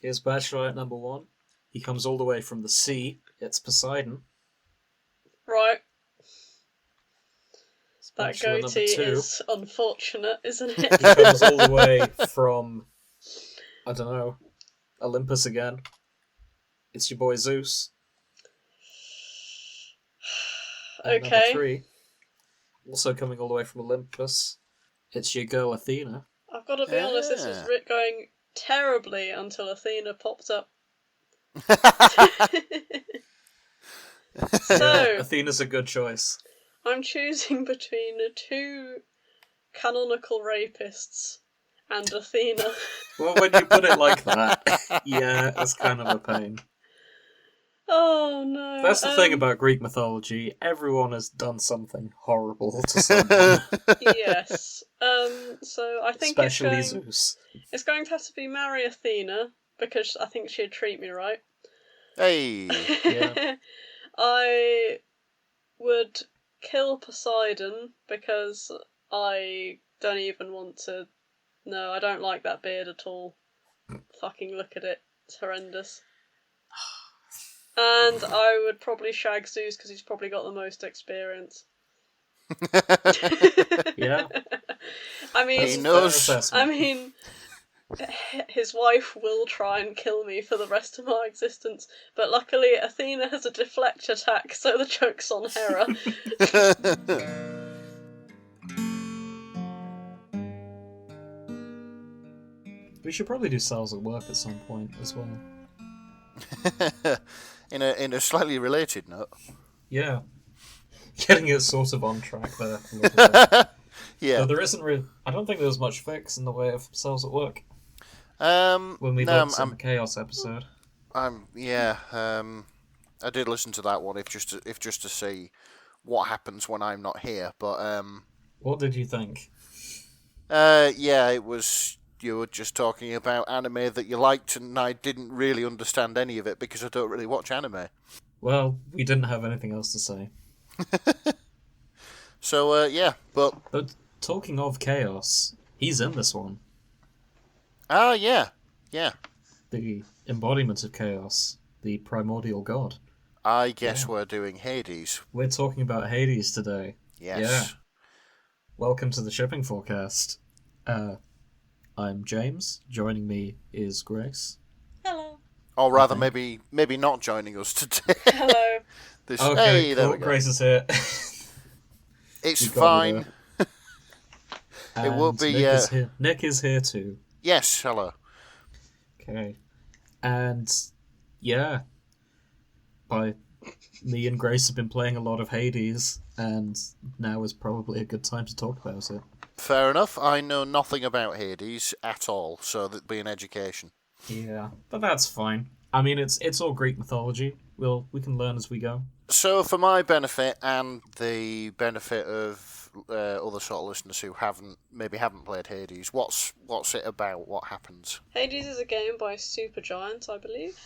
Here's Bachelorette number 1. He comes all the way from the sea. It's Poseidon. Right. That Bachelor goatee number 2. is unfortunate, isn't He it? comes all the way from, I don't know, Olympus again. It's your boy Zeus. And number 3, also coming all the way from Olympus, it's your girl Athena. I've got to be honest, this was going terribly until Athena popped up. So, Athena's a good choice. I'm choosing between 2 canonical rapists and Athena. Well, when you put it like that, yeah, it's kind of a pain. Oh no. That's the thing about Greek mythology. Everyone has done something horrible to someone. Yes. So I think especially Zeus. It's going to have to be marry Athena, because I think she'd treat me right. Hey! Yeah. I would kill Poseidon, because I don't even want to... No, I don't like that beard at all. Fucking look at it. It's horrendous. And I would probably shag Zeus, because he's probably got the most experience. Yeah. I mean, he knows. I mean, his wife will try and kill me for the rest of my existence, but luckily Athena has a deflect attack, so the joke's on Hera. We should probably do Cells at Work at some point as well. in a slightly related note. Yeah. Getting it sort of on track there a little bit. Yeah. But there isn't really... I don't think there's much fix in the way of Cells at Work. When we looked at the Chaos episode. I did listen to that one if just to see what happens when I'm not here. But what did you think? Yeah, it was. You were just talking about anime that you liked, and I didn't really understand any of it because I don't really watch anime. Well, we didn't have anything else to say. So yeah, but talking of Chaos, he's in this one. Ah, yeah. The embodiment of Chaos, the primordial god. I guess we're doing Hades. We're talking about Hades today. Yes. Yeah. Welcome to the shipping forecast. I'm James. Joining me is Grace. Hello. Or rather, maybe not joining us today. Hello. Okay, hey, there we go. Grace is here. It's fine. It will be. Nick is here. Nick is here too. Yes, hello. Okay. And yeah, me and Grace have been playing a lot of Hades, and now is probably a good time to talk about it. Fair enough. I know nothing about Hades at all, so that'd be an education. Yeah, but that's fine. I mean, it's all Greek mythology. We can learn as we go. So, for my benefit and the benefit of other sort of listeners who haven't played Hades, what's it about? What happens? Hades is a game by Supergiant, I believe.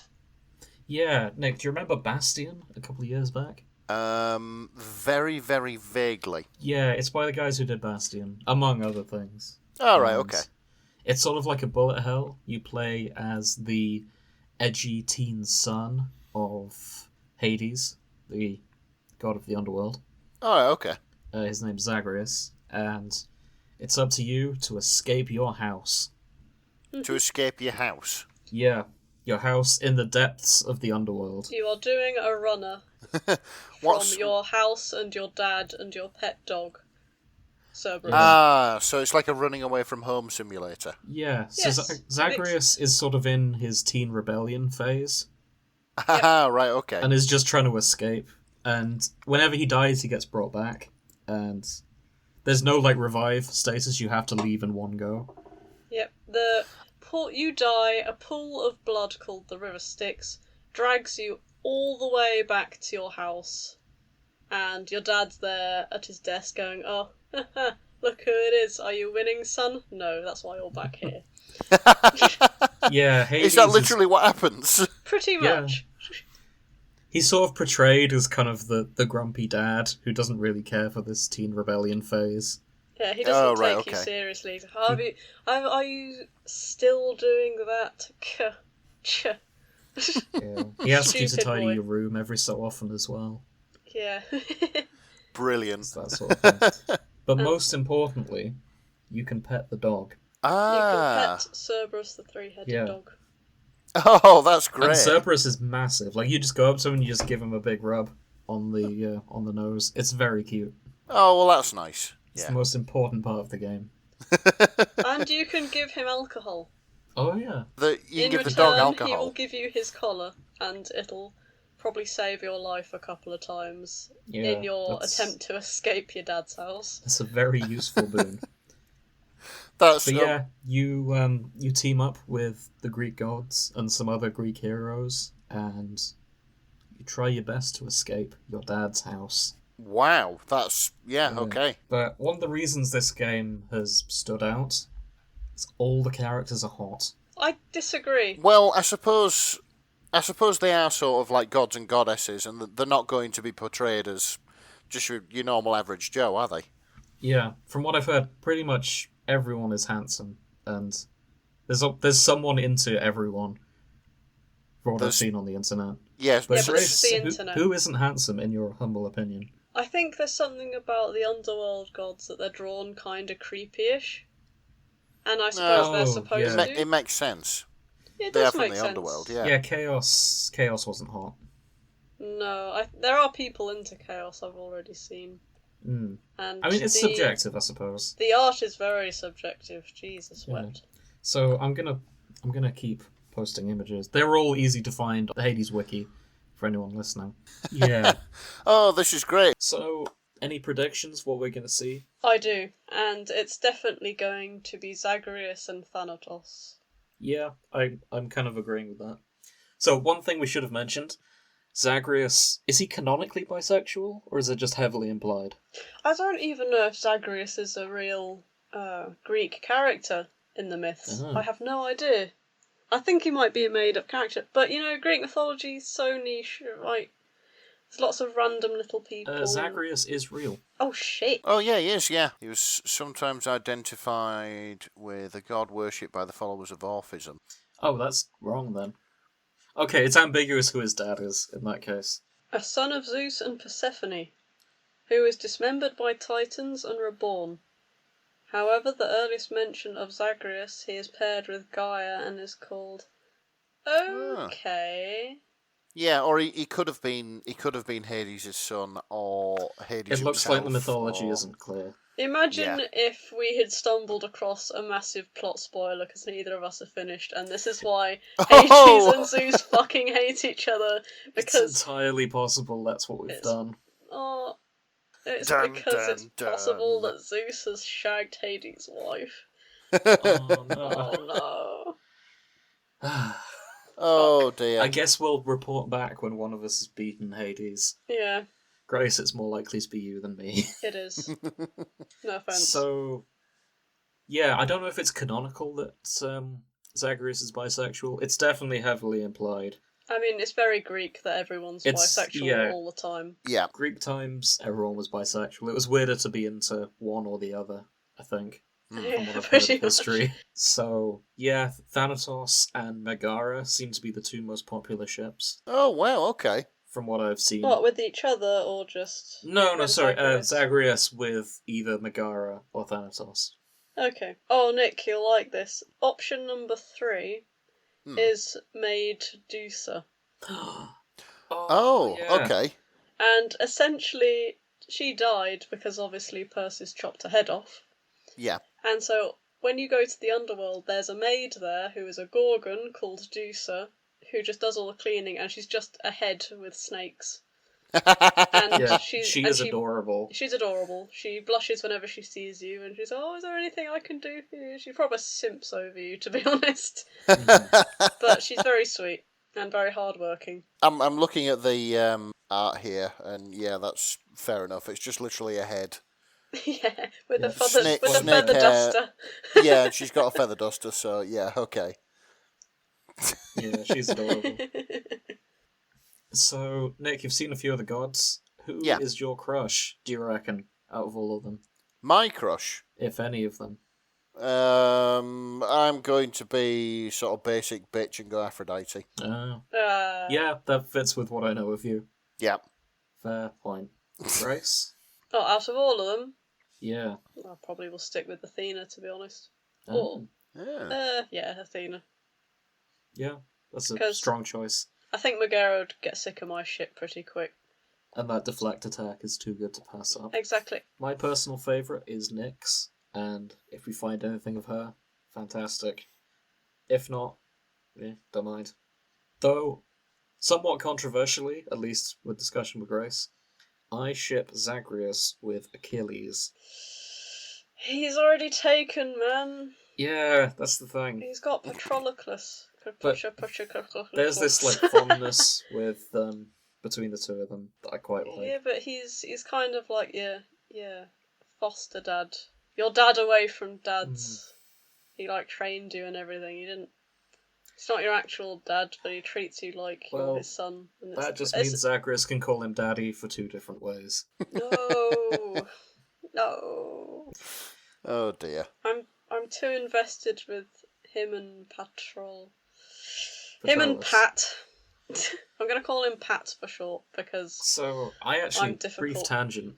Yeah, Nick, do you remember Bastion a couple of years back? Very, very vaguely. Yeah, it's by the guys who did Bastion, among other things. Oh, right, okay. It's sort of like a bullet hell. You play as the edgy teen son of Hades, the god of the underworld. Oh, right, okay. His name's Zagreus, and it's up to you to escape your house. To escape your house? Yeah, your house in the depths of the underworld. You are doing a runner from your house and your dad and your pet dog. Cerberus. Ah, so it's like a running away from home simulator. Yeah, so Yes. Zagreus is sort of in his teen rebellion phase. Ah, right, okay. And is just trying to escape. And whenever he dies, he gets brought back. And there's no, revive status. You have to leave in one go. Yep. You die, a pool of blood called the River Styx drags you all the way back to your house. And your dad's there at his desk going, oh, look who it is. Are you winning, son? No, that's why you're back here. Yeah, Hades is that literally what happens? Pretty much. Yeah. He's sort of portrayed as kind of the grumpy dad who doesn't really care for this teen rebellion phase. Yeah, he doesn't take you seriously. Are you still doing that? Yeah. He asks you to Stupid tidy boy. your room every so often as well. Yeah. Brilliant. It's that sort of thing. But most importantly, you can pet the dog. You can Ah. pet Cerberus, the three-headed Yeah. dog. Oh, that's great. And Cerberus is massive. Like, you just go up to him and you just give him a big rub on the nose. It's very cute. Oh, well, that's nice. It's Yeah. the most important part of the game. And you can give him alcohol. Oh, yeah. You In can give the return, dog he alcohol. will give you his collar, and it'll probably save your life a couple of times Yeah, in your that's- attempt to escape your dad's house. It's a very useful boon. That's But yeah, you team up with the Greek gods and some other Greek heroes, and you try your best to escape your dad's house. wow. That's okay. But one of the reasons this game has stood out is all the characters are hot. I disagree. Well, I suppose they are sort of like gods and goddesses, and they're not going to be portrayed as just your normal average Joe, are they? Yeah, from what I've heard, pretty much everyone is handsome, and there's someone into everyone. From what I've seen on the internet. Yes, Yeah, But but this Grace, is the internet. who isn't handsome in your humble opinion? I think there's something about the underworld gods that they're drawn kind of creepy-ish. And I suppose they're Oh, supposed yeah. to. It makes sense. It They are does from make the sense. underworld, yeah. Yeah, Chaos wasn't hot. No, there are people into chaos I've already seen. Mm. And I mean, it's subjective, I suppose. The art is very subjective. Jesus Yeah. wept. So I'm gonna keep posting images. They're all easy to find. The Hades wiki for anyone listening. Yeah. Oh, this is great. So, any predictions? What we're gonna see? I do, and it's definitely going to be Zagreus and Thanatos. Yeah, I'm kind of agreeing with that. So one thing we should have mentioned: Zagreus, is he canonically bisexual, or is it just heavily implied? I don't even know if Zagreus is a real Greek character in the myths. Oh. I have no idea. I think he might be a made-up character, but you know, Greek mythology is so niche. Like, there's lots of random little people. Zagreus is real. Oh shit! Oh, yeah, he is, yeah. He was sometimes identified with a god worshipped by the followers of Orphism. Oh, that's wrong then. Okay, it's ambiguous who his dad is in that case. A son of Zeus and Persephone, who is dismembered by Titans and reborn. However, the earliest mention of Zagreus, he is paired with Gaia and is called. Okay. Yeah, or he could have been Hades' son, or Hades It looks like the himself, mythology or- isn't clear. Imagine if we had stumbled across a massive plot spoiler because neither of us are finished, and this is why Oh! Hades and Zeus fucking hate each other It's because entirely possible that's what we've done. it's Dun, because dun, it's possible dun. that Zeus has shagged Hades' wife. Oh no. Oh no. Oh dear. I guess we'll report back when one of us has beaten Hades. Yeah, Grace, it's more likely to be you than me. it is. No offense. So, yeah, I don't know if it's canonical that Zagreus is bisexual. It's definitely heavily implied. I mean, it's very Greek that everyone's It's- bisexual yeah. all the time. Yeah. Greek times, everyone was bisexual. It was weirder to be into one or the other, I think, from what I've heard Pretty of history. much. So, yeah, Thanatos and Megara seem to be the two most popular ships, Oh wow. Okay. from what I've seen. What, with each other or just. No, with sorry, Zagreus? Zagreus with either Megara or Thanatos. Okay. Oh, Nick, you'll like this. Option number 3 is Maid Dusa. Oh, yeah. okay. And essentially, she died because obviously Perseus chopped her head off. Yeah. And so, when you go to the underworld, there's a maid there who is a Gorgon called Dusa, who just does all the cleaning, and she's just a head with snakes. And Yeah, she is adorable. She's adorable. She blushes whenever she sees you, and she's, oh, is there anything I can do for you? She probably simps over you, to be honest. But she's very sweet and very hardworking. I'm looking at the art here, and yeah, that's fair enough. It's just literally a head. Yeah, with a Snake- feather snake hair. duster. Yeah, and she's got a feather duster, so yeah, okay. Yeah, she's adorable. So, Nick, you've seen a few of the gods. Who is your crush, do you reckon, out of all of them? My crush. If any of them. I'm going to be sort of basic bitch and go Aphrodite. Yeah, that fits with what I know of you. Yeah. Fair point. Grace? Oh, out of all of them, Yeah. I probably will stick with Athena, to be honest. Oh. Yeah, Athena. Yeah, that's a 'Cause- strong choice. I think Megara would get sick of my shit pretty quick. And that deflect attack is too good to pass up. Exactly. My personal favourite is Nyx, and if we find anything of her, fantastic. If not, don't mind. Though, somewhat controversially, at least with discussion with Grace, I ship Zagreus with Achilles. He's already taken, man. Yeah, that's the thing. He's got Patroclus. There's this like fondness with between the two of them that I quite like. Yeah, but he's kind of like yeah, foster dad. Your dad away from dads. He like trained you and everything. You didn't. He's not your actual dad, but he treats you like you're his son. And that just means Zagreus can call him daddy for 2 different ways. No, no. Oh dear. I'm too invested with him and Patrol. Patrolus. Him and Pat. I'm gonna call him Pat for short because. So I actually brief tangent.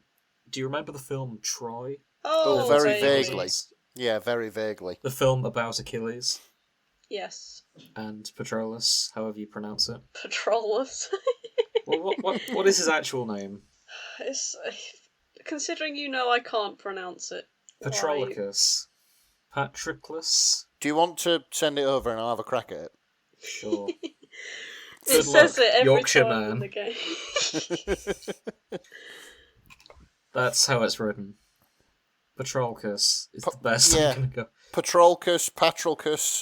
Do you remember the film Troy? Oh, very vaguely. Yeah, very vaguely. The film about Achilles. Yes. And Patrolus, however you pronounce it. Patrolus. Well, what is his actual name? It's considering I can't pronounce it. Patroclus. Patroclus. Do you want to send it over and I'll have a crack at it? Sure. It says it every Yorkshire time man. in the game. That's how it's written. Patroclus is the best I'm gonna go. Patroclus.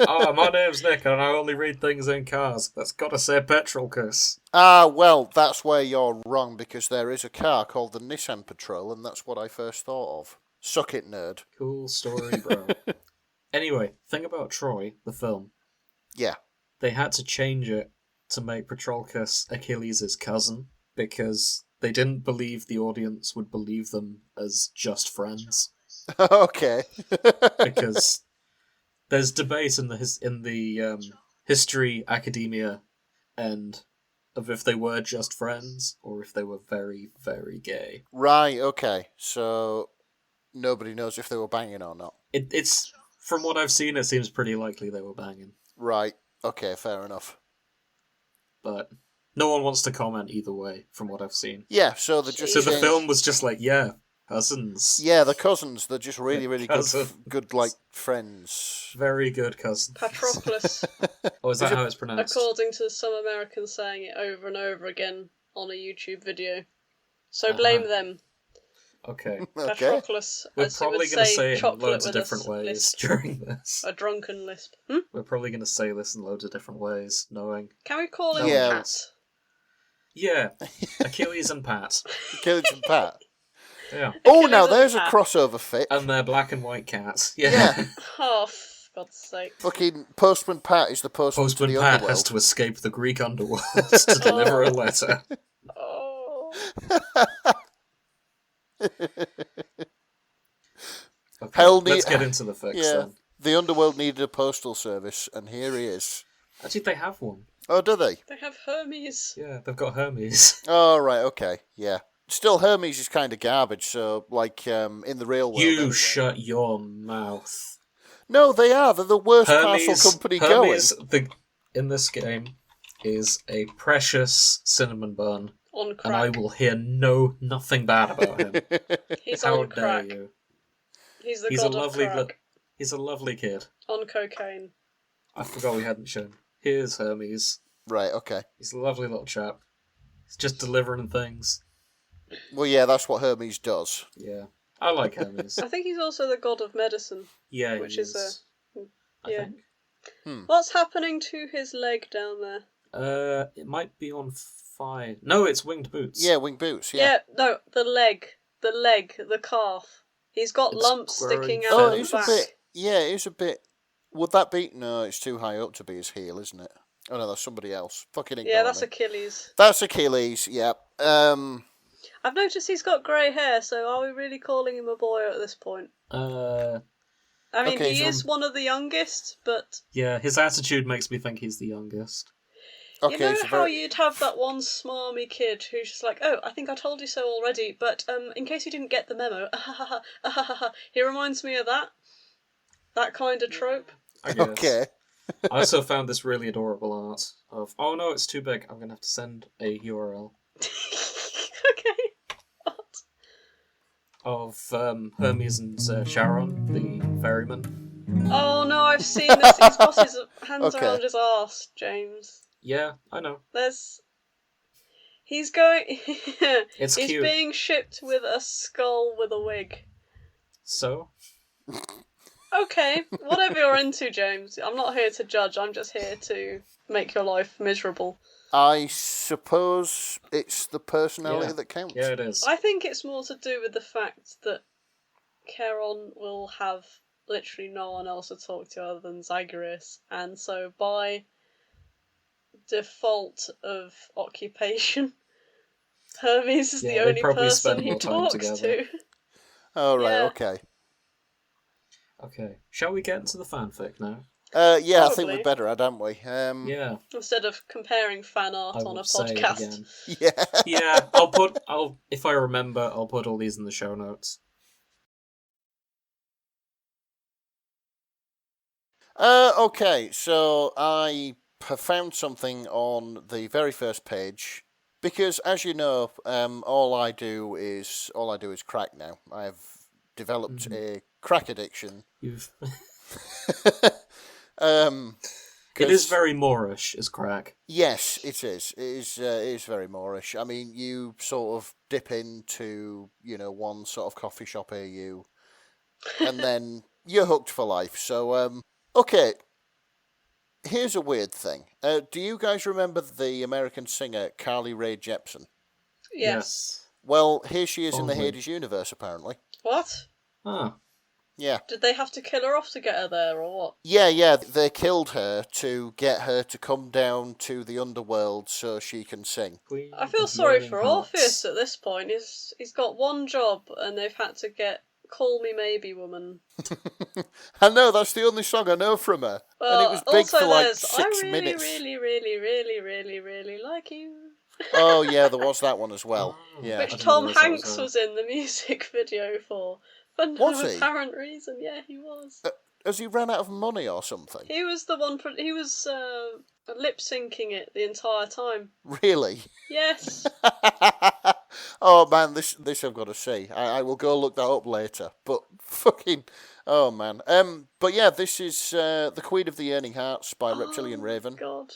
Oh, my name's Nick and I only read things in cars. That's gotta say Patroclus. Well, that's where you're wrong because there is a car called the Nissan Patrol and that's what I first thought of. Suck it, nerd. Cool story, bro. Anyway, thing about Troy, the film. Yeah. They had to change it to make Patroclus Achilles' cousin because they didn't believe the audience would believe them as just friends. Okay. Because there's debate in the history academia and of if they were just friends or if they were very, very gay. Right, okay. So nobody knows if they were banging or not. It's from what I've seen, it seems pretty likely they were banging. Right, okay, fair enough. But no one wants to comment either way, from what I've seen. Yeah, so they're just... So the film was just like, yeah, cousins. Yeah, the cousins, they're just really, really good, like, friends. Very good cousins. Patroclus. Oh, is that how it's pronounced? According to some Americans saying it over and over again on a YouTube video. So blame them. Okay. Patroclus. We're probably going to say it in loads of different ways during this. A drunken lisp. We're probably going to say this in loads of different ways, knowing... Can we call him Pat? Yeah. Achilles and Pat. Achilles and Pat. Yeah. Oh, now there's a crossover fit. And their black and white cats. Yeah. Oh, for God's sake. Fucking Postman Pat is the postman to the Pat underworld. has to escape the Greek underworld to deliver a letter. Oh. Okay, let's get into the fix then. The underworld needed a postal service, and here he is. Actually, they have one. Oh, do they? They have Hermes. Yeah, they've got Hermes. Oh, right, okay, yeah. Still, Hermes is kind of garbage, so, like, in the real world... You shut your mouth. No, they are. They're the worst parcel company Hermes, going. In this game, is a precious cinnamon bun. On crack. And I will hear nothing bad about him. He's How on dare crack. you? He's the god of crack. He's a lovely kid. On cocaine. I forgot we hadn't shown. Here's Hermes. Right, okay. He's a lovely little chap. He's just delivering things. Well, yeah, that's what Hermes does. Yeah. I like Hermes. I think he's also the god of medicine. Yeah, which he is I think. What's happening to his leg down there? It might be on fire. No, it's winged boots. Yeah, winged boots, yeah. No, the leg, the calf. He's got lumps sticking out Oh, the it's back. a bit... Yeah, it's a bit... Would that be... No, it's too high up to be his heel, isn't it? Oh, no, that's somebody else. Fucking ignore Yeah, that's me. Achilles. That's Achilles, yeah. I I've noticed he's got grey hair, so are we really calling him a boy at this point? I mean, Okay, he is one of the youngest, but... Yeah, his attitude makes me think he's the youngest. Okay, you know so how you'd have that one smarmy kid who's just like, oh, I think I told you so already, but in case you didn't get the memo, he reminds me of that kind of trope. I guess. Okay. I also found this really adorable art of, oh no, it's too big, I'm going to have to send a URL. Okay. What? Of Hermes and Charon, the ferryman. Oh no, I've seen this. He's got his hands Okay. around his arse, James. Yeah, I know. He's going... It's He's cute. being shipped with a skull with a wig. So? Okay, whatever you're into, James. I'm not here to judge, I'm just here to make your life miserable. I suppose it's the personality that counts. Yeah, it is. I think it's more to do with the fact that Charon will have literally no one else to talk to other than Zagreus, and so by default of occupation, Hermes is the they only probably person spend he more time talks together. to. Oh, right, Yeah. okay. Okay, shall we get into the fanfic now? Yeah, I think Probably. we better, hadn't we? Yeah, Instead of comparing fan art I on will a say it podcast. again. Yeah. Yeah, if I remember, I'll put all these in the show notes. Okay, so I have found something on the very first page because, as you know, all I do is crack now. I've developed a crack addiction. You've. It It is very Moorish, is crack. Yes, it is. It is very Moorish. I mean, you sort of dip into, one sort of coffee shop AU, and then you're hooked for life. So, okay. Here's a weird thing. Do you guys remember the American singer Carly Rae Jepsen? Yes. Well, here she is in the Only. Hades universe, apparently. What? Ah, Yeah. Did they have to kill her off to get her there, or what? Yeah, they killed her to get her to come down to the underworld so she can sing. Queen I feel of sorry Yearning for Hearts. Orpheus at this point. He's got one job, and they've had to get Call Me Maybe Woman. I know, that's the only song I know from her. Well, And it was big also for like there's 6 I really, minutes. really, really, really, really, really like you. Oh, yeah, there was that one as well. Oh. Yeah. I Which didn't Tom realise that Hanks was was in the music video for no Was he? apparent reason. Yeah, he was. Has he ran out of money or something? He was the one. He was lip syncing it the entire time. Really? Yes. Oh man, this I've got to see. I will go look that up later. But fucking, oh man. But yeah, this is the Queen of the Yearning Hearts by Reptilian Raven. God.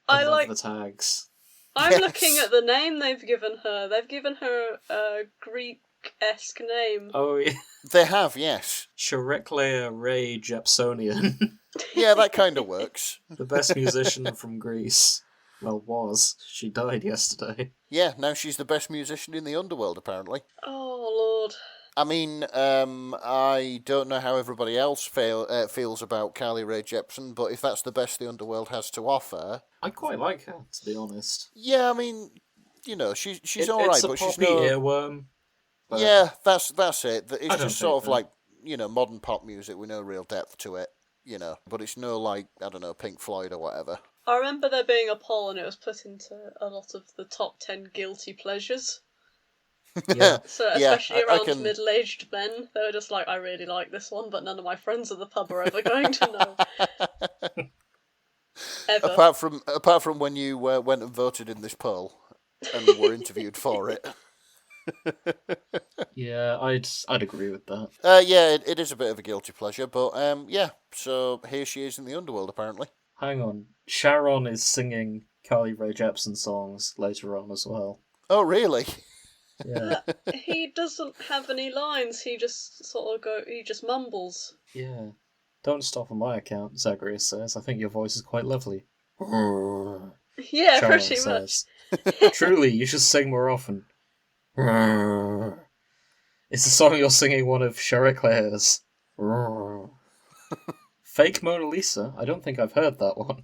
I I love like. the tags. I'm Yes. looking at the name they've given her. They've given her a Greek-esque name. Oh, yeah. They have, yes. Chariclea Ray Jepsonian, Yeah, that kind of works. the best musician from Greece. Well, was. She died yesterday. Yeah, now she's the best musician in the underworld, apparently. Oh Lord. I mean, I don't know how everybody else feels about Carly Rae Jepsen, but if that's the best the underworld has to offer, I quite like her, to be honest. yeah, I mean, she's all right, It's a but she's poppy no. earworm. But Yeah, that's it. I It's don't just sort think of that. like modern pop music with no real depth to it, But it's no like I don't know Pink Floyd or whatever. I remember there being a poll and it was put into a lot of the top 10 guilty pleasures. Yeah. So Yeah, especially I around can- middle-aged men, they were just like, I really like this one, but none of my friends at the pub are ever going to know. Ever. Apart from when you went and voted in this poll and were interviewed for it. Yeah, I'd agree with that. Yeah, it is a bit of a guilty pleasure, but yeah. So here she is in the underworld, apparently. Hang on. Charon is singing Carly Rae Jepsen songs later on as well. Oh, really? Yeah. He doesn't have any lines, he just he just mumbles. Yeah. Don't stop on my account, Zagreus says. I think your voice is quite lovely. Yeah, Charon pretty much. says. Truly, you should sing more often. Is the song you're singing one of Chariclea's? Fake Mona Lisa? I don't think I've heard that one.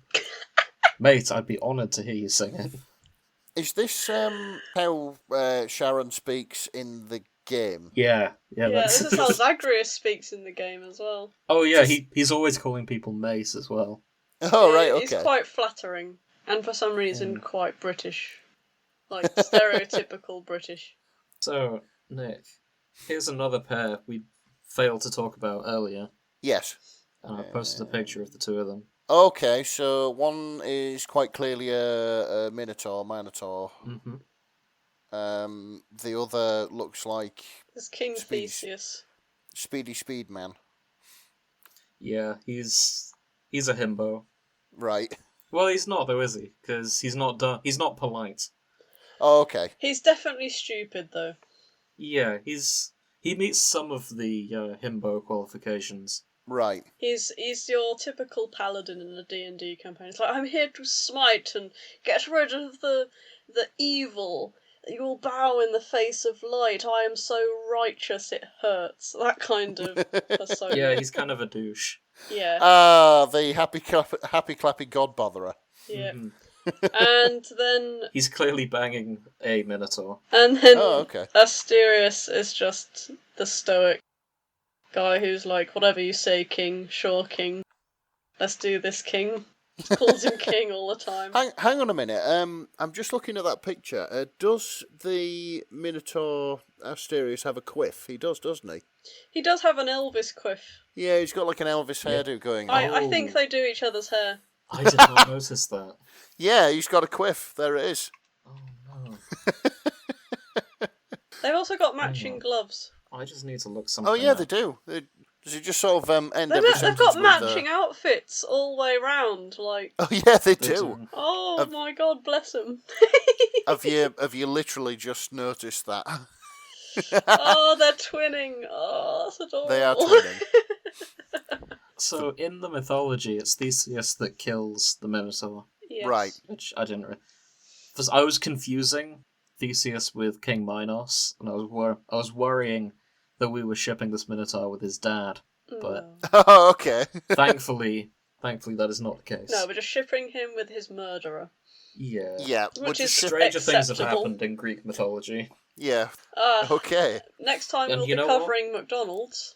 Mate, I'd be honoured to hear you sing it. Is this how Charon speaks in the game? Yeah, Yeah, that's... this is how Zagreus speaks in the game as well. Oh yeah, he's always calling people mace as well. Oh, right, He's okay. quite flattering, and for some reason quite British. Like, stereotypical British. So, Nick, here's another pair we failed to talk about earlier. Yes. And I posted a picture of the two of them. Okay, so one is quite clearly a Minotaur. Mm-hmm. The other looks like It's King Theseus. Speedy Speed Man. Yeah, he's a himbo. Right. Well, he's not though, is he? Because he's not polite. Oh, okay. He's definitely stupid, though. Yeah, he meets some of the himbo qualifications. Right. He's your typical paladin in a D&D campaign. It's like, I'm here to smite and get rid of the evil. You will bow in the face of light. I am so righteous it hurts. That kind of persona. Yeah, he's kind of a douche. Yeah. The happy clappy god botherer. Yeah. Mm-hmm. And then... He's clearly banging a Minotaur. And then okay. Asterius is just the stoic guy who's like, whatever you say, king, sure, king. Let's do this, king. Calls him king all the time. Hang on a minute. I'm just looking at that picture. Does the Minotaur Asterius have a quiff? He does, doesn't he? He does have an Elvis quiff. Yeah, he's got like an Elvis hairdo going on. I think they do each other's hair. I did not notice that. Yeah, he's got a quiff. There it is. Oh no. They've also got matching gloves. I just need to look something Oh yeah, up. they do. Does it just sort of end every They've sentence got with, matching outfits all the way round. Like, Oh yeah, they do. oh my god, bless them. Have you literally just noticed that? Oh, they're twinning. Oh, that's adorable. They are twinning. So in the mythology, it's Theseus that kills the Minotaur, Yes. Right. which I didn't. Because I was confusing Theseus with King Minos, and I was worrying that we were shipping this Minotaur with his dad. But No. Oh, okay. thankfully that is not the case. No, we're just shipping him with his murderer. Yeah. Yeah. Which is Stranger things have acceptable. happened in Greek mythology. Yeah. Ah, Okay. next time And we'll you be know what? covering McDonald's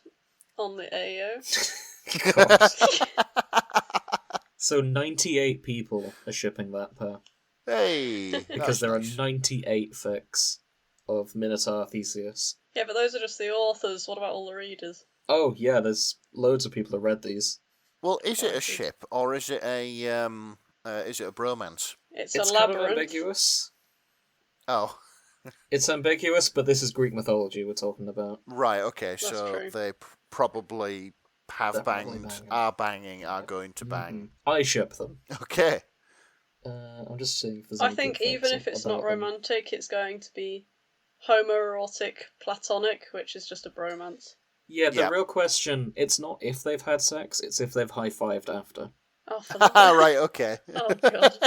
on the AO. So 98 people are shipping that pair. Hey. Because that's there nice. are 98 fics of Minotaur Theseus. Yeah, but those are just the authors. What about all the readers? Oh yeah, there's loads of people that read these. Well, is it a ship or is it a bromance? It's It's a kind of labyrinth. ambiguous. Oh, It's ambiguous, but this is Greek mythology we're talking about. right. Okay, That's so true. they probably have They're probably banging, are going to bang. Mhm. I ship them. Okay. I'm just seeing if there's I any think good even facts if it's not about them. romantic, it's going to be homoerotic platonic, which is just a bromance. Yeah, the Yeah. real question, it's not if they've had sex, it's if they've high-fived after. Oh, for the Right. Okay. Oh, God.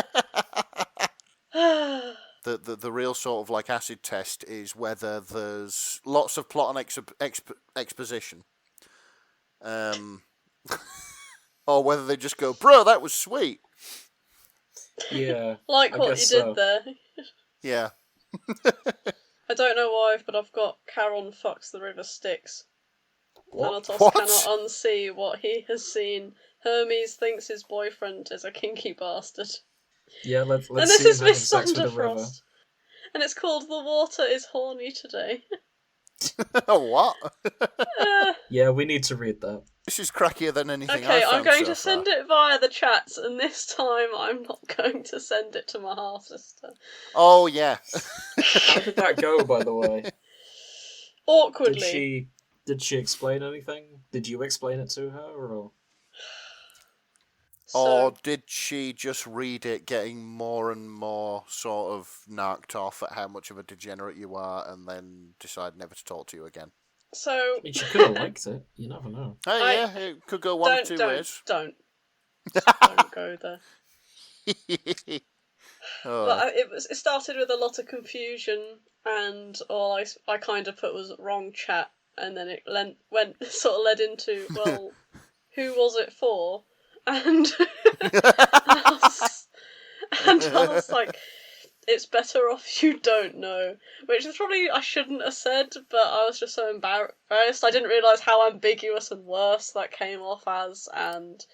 The real sort of like acid test is whether there's lots of plot and exposition, or whether they just go, "Bro, that was sweet." Yeah. Like I what you guess did so. there. Yeah. I don't know why, but I've got Charon fucks the river Styx. What? Thanatos What? cannot unsee what he has seen. Hermes thinks his boyfriend is a kinky bastard. Yeah, let's And see this him is having Miss sex with a river. Thunderfrost. And it's called The Water is Horny Today. What? Yeah, we need to read that. This is crackier than anything Okay, I've I'm found going so to send far. it via the chats, and this time I'm not going to send it to my half-sister. Oh yeah. How did that go, by the way? Awkwardly. Did she explain anything? Did you explain it to her, or? Or So, did she just read it, getting more and more sort of narked off at how much of a degenerate you are, and then decide never to talk to you again? so I mean, she could have liked it. You never know. Hey, yeah, it could go one of two ways. don't go there. Oh. But it started with a lot of confusion, and all I kind of put was wrong chat, and then it went sort of led into, well, who was it for? And I was like, it's better off you don't know. Which is probably I shouldn't have said, but I was just so embarrassed. I didn't realise how ambiguous and worse that came off as, and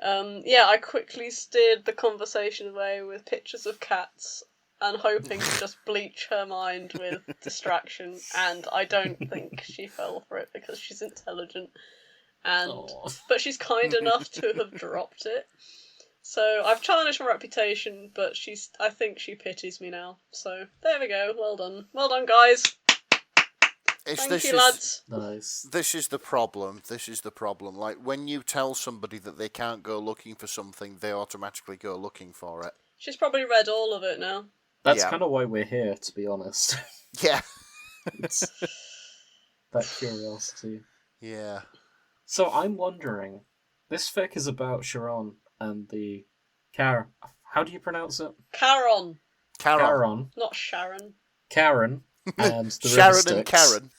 I quickly steered the conversation away with pictures of cats and hoping to just bleach her mind with distraction, and I don't think she fell for it because she's intelligent, but she's kind enough to have dropped it. So I've challenged my reputation, but I think she pities me now. So there we go. Well done, guys. Thank you, lads. Nice. This is the problem. Like, when you tell somebody that they can't go looking for something, they automatically go looking for it. She's probably read all of it now. That's kind of why we're here, to be honest. Yeah. It's that curiosity. Yeah. So I'm wondering, this fic is about Charon and the how do you pronounce it? Charon. Not Sharon. Charon and the Sharon River and Styx. Karen.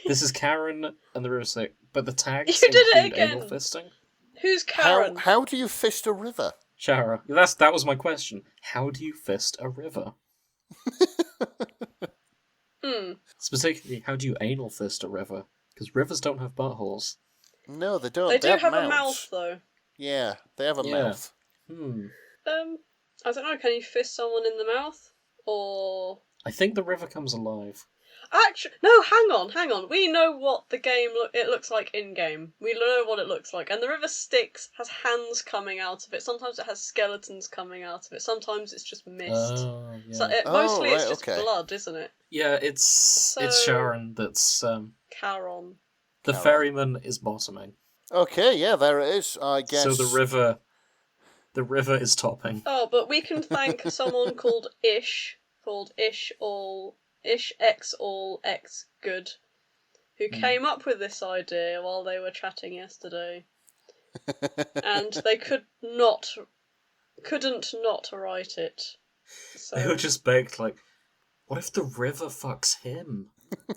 This is Charon and the River Styx, but the tags You did it include again. anal fisting. Who's Charon? How do you fist a river? Charon. That was my question. How do you fist a river? Specifically, how do you anal fist a river? Because rivers don't have buttholes. No, they don't. They do have mouths. a mouth, though. Yeah, they have a mouth. I don't know, can you fist someone in the mouth? Or... I think the river comes alive. Actually, no, hang on. We know what the game it looks like in-game. We know what it looks like. And the River Styx has hands coming out of it. Sometimes it has skeletons coming out of it. Sometimes it's just mist. Yeah. So mostly it's just blood, isn't it? Yeah, it's Charon that's... Charon. The ferryman is bottoming. Okay, yeah, there it is, I guess. So the river is topping. Oh, but we can thank someone called Ish X all X good, who came up with this idea while they were chatting yesterday, and they couldn't not write it. So... They were just baked like, what if the river fucks him?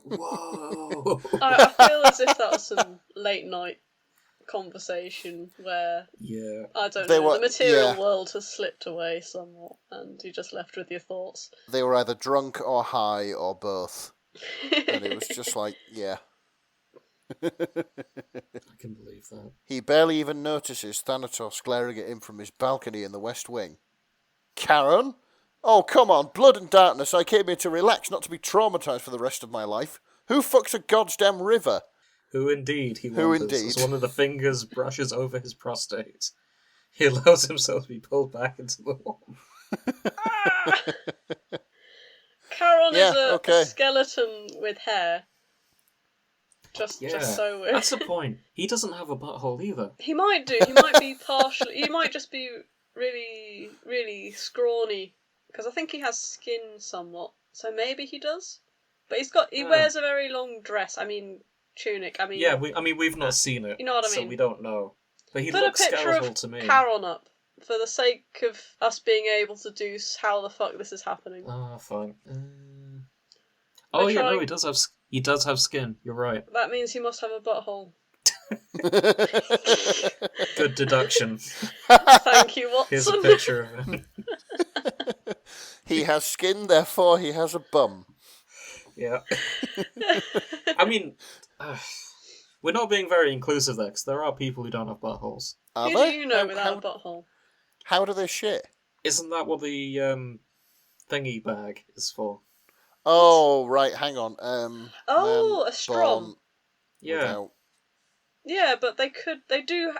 Whoa! I feel as if that was some late night conversation where I don't know, the material world has slipped away somewhat and you're just left with your thoughts. They were either drunk or high or both. And it was just like, yeah. I can believe that. He barely even notices Thanatos glaring at him from his balcony in the West Wing. Charon? Oh, come on, blood and darkness. I came here to relax, not to be traumatised for the rest of my life. Who fucks a goddamn river? Who indeed, he wonders, as one of the fingers brushes over his prostate. He allows himself to be pulled back into the wall. Charon is a skeleton with hair. Just so weird. That's the point. He doesn't have a butthole either. He might do. He might be partially... He might just be really, really scrawny. Because I think he has skin somewhat. So maybe he does. But he wears a very long dress. I mean... tunic. We've not seen it. You know what I mean? So we don't know. But he Put looks a picture skeletal of to me. Charon up for the sake of us being able to do how the fuck this is happening. Fine. He does have skin. You're right. That means he must have a butthole. Good deduction. Thank you, Watson. Here's a picture of him. He has skin, therefore he has a bum. Yeah. I mean, we're not being very inclusive there, because there are people who don't have buttholes. Who do you know without a butthole? How do they shit? Isn't that what the thingy bag is for? Oh, right, hang on. A strom. Yeah. Without... Yeah, but they do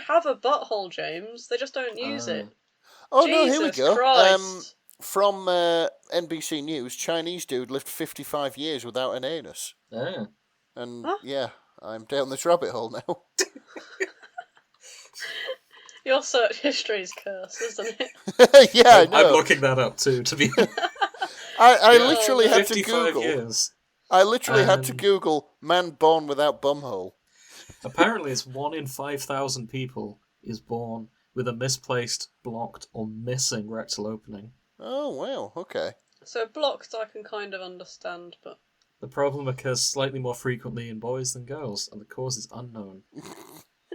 have a butthole, James. They just don't use it. Oh, Jesus no, here we go. Christ. From NBC News, Chinese dude lived 55 years without an anus. Yeah. And, I'm down this rabbit hole now. Your search history is cursed, isn't it? Yeah, I know. I'm looking that up too, to be I literally had to 55 Google. Years. I literally had to Google man born without bumhole. Apparently it's 1 in 5,000 people is born with a misplaced, blocked, or missing rectal opening. Oh, wow, okay. So blocked I can kind of understand, but... The problem occurs slightly more frequently in boys than girls, and the cause is unknown.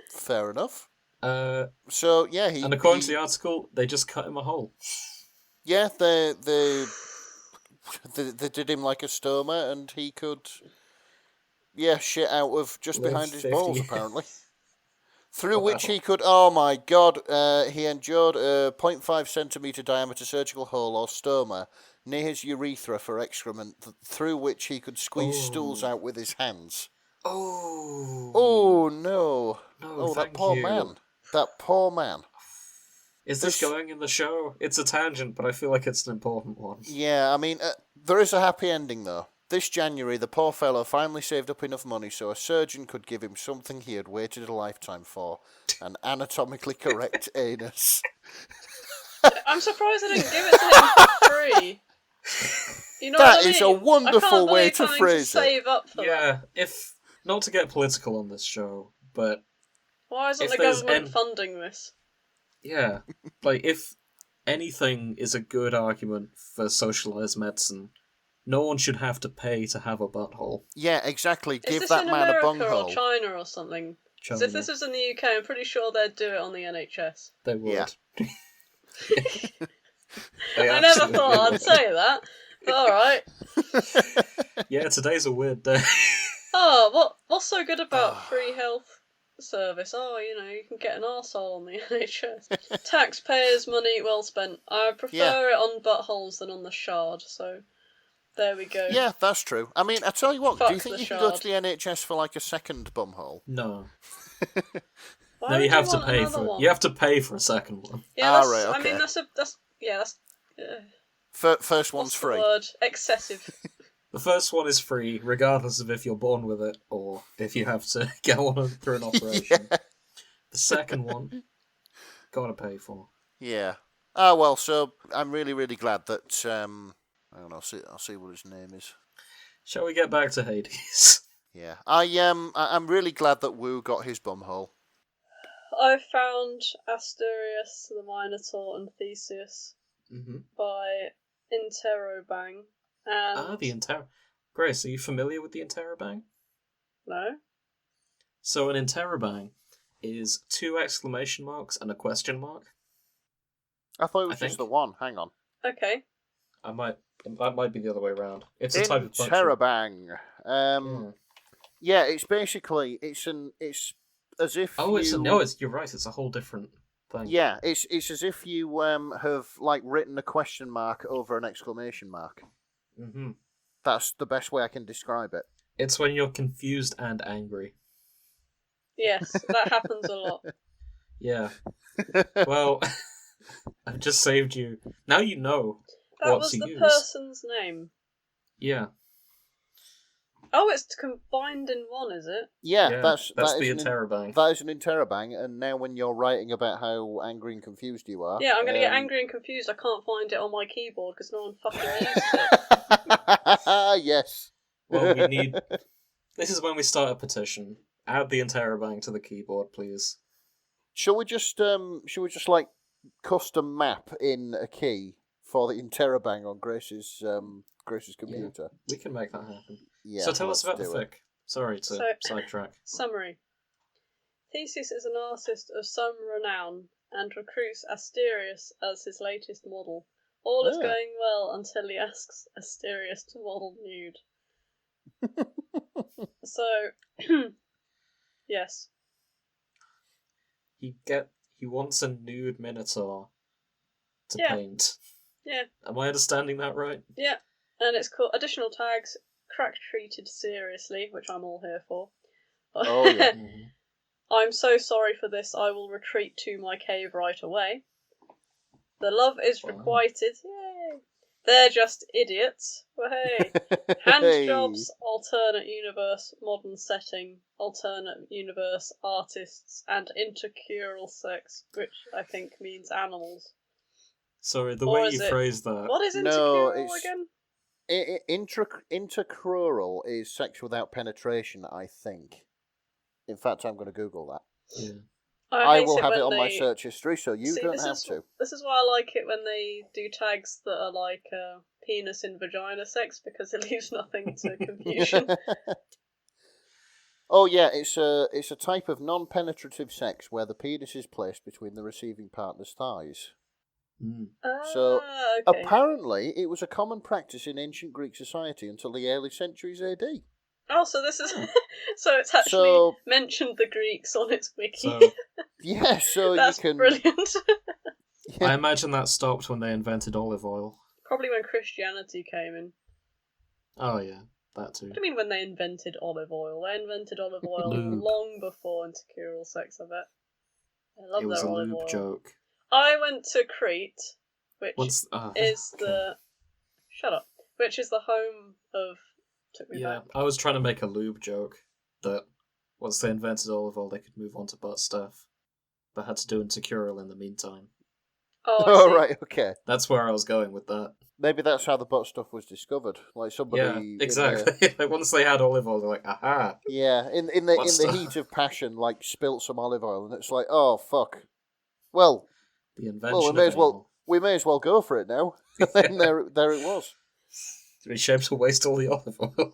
Fair enough. And So, yeah, according to the article, they just cut him a hole. Yeah, they did him like a stoma, and he could, shit out of just Live behind his 50 balls, years. apparently. Through which Wow. he could, oh my god, he endured a 0.5 centimetre diameter surgical hole or stoma near his urethra for excrement, through which he could squeeze stools Oh. out with his hands. Oh. Oh no. No, Oh, that thank poor you. man. That poor man. Is this This, going in the show? It's a tangent, but I feel like it's an important one. yeah, I mean, there is a happy ending though. This January, the poor fellow finally saved up enough money so a surgeon could give him something he had waited a lifetime for, an anatomically correct anus. I'm surprised I didn't give it to him for free. You know That what I is mean? a wonderful way to having phrase it. save up for that. Yeah, if not to get political on this show, but Why isn't if the there's government funding this? yeah, like if anything is a good argument for socialized medicine, no one should have to pay to have a butthole. Yeah, exactly. Is Give this that in man a America or bunghole. China or something? Because if this was in the UK, I'm pretty sure they'd do it on the NHS. They would. Yeah. They I never absolutely thought I'd would. say that, but alright. Yeah, today's a weird day. Oh, what's so good about free health service? Oh, you can get an arsehole on the NHS. Taxpayers' money well spent. I prefer it on buttholes than on the shard, so there we go. Yeah, that's true. I mean, I tell you what, Fuck do you think the you can go shard. to the NHS for like a second bumhole? No. Why No, would you have to want pay another for one? You have to pay for a second one. Yeah, Ah, that's, right, I mean, okay. that's First one's what's free. the word? Excessive. The first one is free, regardless of if you're born with it or if you have to go on through an operation. Yeah. The second one, gotta pay for. Yeah. Ah, well, so I'm really, really glad that. Hang on, I'll see what his name is. Shall we get back to Hades? Yeah, I'm really glad that Wu got his bumhole. I found Asterius, the Minotaur, and Theseus Mm-hmm. by Interrobang. And The Interrobang. Grace, are you familiar with the Interrobang? no, So an Interrobang is 2 exclamation marks and a question mark. I thought it was I just think. the one. Hang on. okay. That might be the other way around. It's a type of punctuation. Interrobang. Yeah, it's basically it's as if you're right. It's a whole different thing. Yeah, it's as if you have like written a question mark over an exclamation mark. Mm-hmm. That's the best way I can describe it. It's when you're confused and angry. Yes, that happens a lot. Yeah. Well, I've just saved you. Now you know That what was to the use. person's name. Yeah. Oh, it's combined in one, is it? Yeah, That's that the is Interrobang. that is an interrobang, and now when you're writing about how angry and confused you are, Yeah, I'm gonna get angry and confused. I can't find it on my keyboard because no one fucking used it. Yes. Well, we need. This is when we start a petition. Add the Interrobang to the keyboard, please. Shall we just like custom map in a key for the interrobang on Grace's computer? We can make that happen. Yeah. So tell us about the do it. fic. Sorry to So- sidetrack. Summary. Theseus is an artist of some renown and recruits Asterius as his latest model. All is Ah. going well until he asks Asterius to model nude. So, yes. He wants a nude Minotaur to Yeah. paint. Yeah, Am I understanding that right? yeah. And it's called additional tags, crack treated seriously, which I'm all here for. Oh, yeah. Mhm. I'm so sorry for this, I will retreat to my cave right away. The love is Wow. requited. Yay! They're just idiots. Well, hey. Hand jobs, alternate universe, modern setting, alternate universe, artists, and intercural sex, which I think means animals. Sorry, the Or way is you it- phrased that. What is No, intercural it's- again? Intercrural is sex without penetration, I think. In fact, I'm going to Google that. Yeah. I hate will have when it on my they- search history, so you See, don't this have is, to. This is why I like it when they do tags that are like penis in vagina sex, because it leaves nothing to confusion. Oh yeah, it's a type of non-penetrative sex where the penis is placed between the receiving partner's thighs. Mm. So, okay. apparently, it was a common practice in ancient Greek society until the early centuries AD. Oh, so this is so it's actually So, mentioned the Greeks on its wiki. So yeah, so That's you can... brilliant. I imagine that stopped when they invented olive oil. Probably when Christianity came in. Oh yeah, that too. What do you mean when they invented olive oil? They invented olive oil Lube. long before into oral sex, I bet. I love It was their a olive lube oil. joke. I went to Crete, which is okay. the... Shut up. Which is the home of... Took me Yeah, back. I was trying to make a lube joke that once they invented olive oil, they could move on to butt stuff, but had to do Insecurial in the meantime. Oh, I Oh, see. right, okay. That's where I was going with that. Maybe that's how the butt stuff was discovered. Like somebody... Yeah, exactly. Like once they had olive oil, they're like, aha! Yeah, in the Butt in the stuff. heat of passion, like spilt some olive oil, and it's like, oh fuck. Well, The invention well, we may as well go for it now. And then there it was. It'd be shame to waste all the olive oil.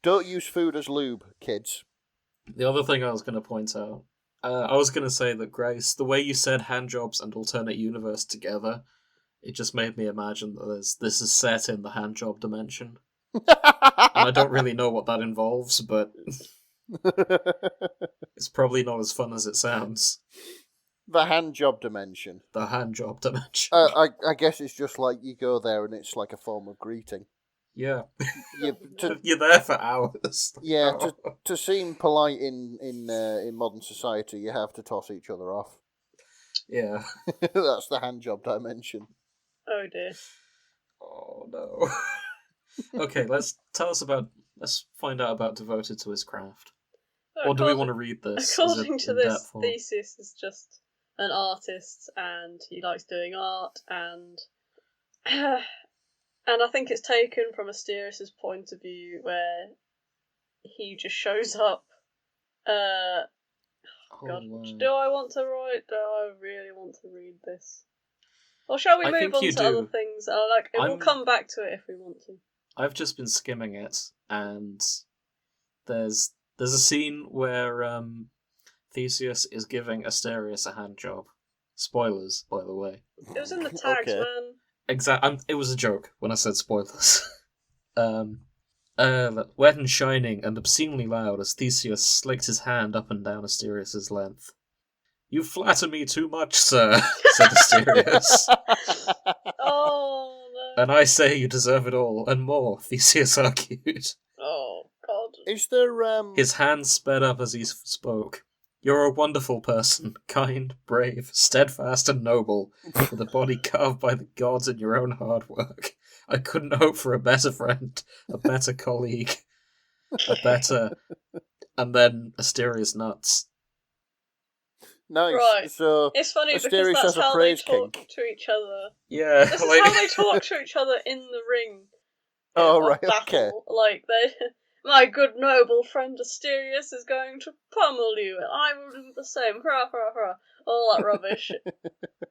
Don't use food as lube, kids. The other thing I was going to point out, I was going to say that, Grace, the way you said handjobs and alternate universe together, it just made me imagine that this is set in the handjob dimension. And I don't really know what that involves, but it's probably not as fun as it sounds. The handjob dimension. The handjob dimension. I guess it's just like you go there and it's like a form of greeting. Yeah. To, You're there for hours. yeah, to seem polite in modern society, you have to toss each other off. Yeah. That's the handjob dimension. Oh dear. Oh no. Okay, let's find out about Devoted to His Craft. Or do we want to read this? According to this, in-depth or- Theseus is just an artist and he likes doing art and and I think it's taken from Asterius's point of view where he just shows up. God, do I want to write? Do I really want to read this? Or shall we I move think on you to do. other things? We'll come back to it if we want to. I've just been skimming it, and there's a scene where Theseus is giving Asterius a hand job. Spoilers, by the way. It was in the tags, Okay. man. It was a joke when I said spoilers. Wet and shining and obscenely loud as Theseus slicked his hand up and down Asterius's length. "You flatter me too much, sir," said Asterius. Oh no. "And I say you deserve it all, and more," Theseus argued. Oh God. Is there His hands sped up as he spoke. "You're a wonderful person, kind, brave, steadfast, and noble, with a body carved by the gods in your own hard work. I couldn't hope for a better friend, a better colleague, a better..." And then Asterius nuts. nice? Right. So It's funny Asterius because has that's a how they praise talk kink. to each other. Yeah, This is how they talk to each other in the ring. Oh, of right, battle. okay. Like my good noble friend Asterius is going to pummel you, and I will do the same. Hurrah, hurrah, hurrah. All that rubbish.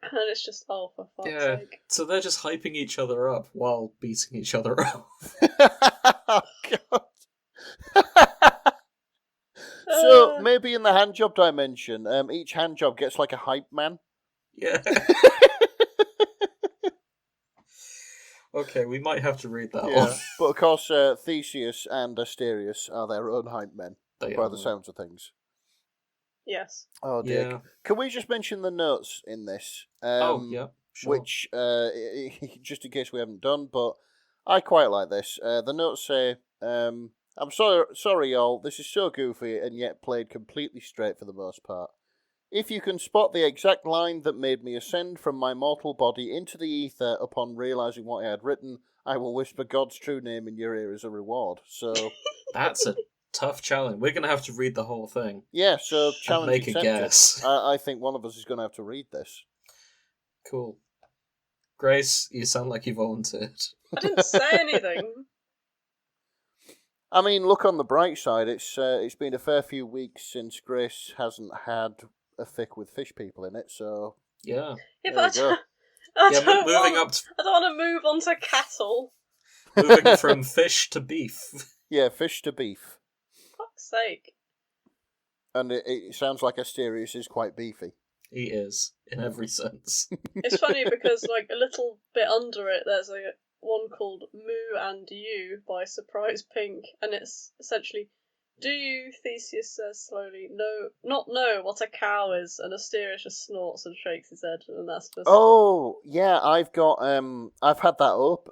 And it's just, oh, for fuck's Yeah. sake. So they're just hyping each other up while beating each other up. Oh, God. So maybe in the handjob dimension, each handjob gets like a hype man. Yeah. Okay, we might have to read that one. But of course, Theseus and Asterius are their own hype men, They by are. the sounds of things. Yes. Oh dear. Yeah. Can we just mention the notes in this? Yeah, sure. Which, just in case we haven't done, but I quite like this. The notes say, "I'm sorry, y'all. This is so goofy and yet played completely straight for the most part. If you can spot the exact line that made me ascend from my mortal body into the ether upon realizing what I had written, I will whisper God's true name in your ear as a reward." So, That's a tough challenge. We're going to have to read the whole thing. yeah, so challenge make a accepted. guess. I think one of us is going to have to read this. Cool. Grace, you sound like you volunteered. I didn't say anything. I mean, look on the bright side. It's been a fair few weeks since Grace hasn't had a fic with fish people in it, so Yeah. If There I you go. Moving up to, I don't want to move on to cattle. moving from fish to beef. yeah, fish to beef. Fuck's sake. And it sounds like Asterius is quite beefy. He is, in every sense. It's funny because, like, a little bit under it, there's one called Moo and You by Surprise Pink, and it's essentially, do you, Theseus says slowly, not know what a cow is, and Asterius just snorts and shakes his head, and that's just... Oh, yeah, I've had that up,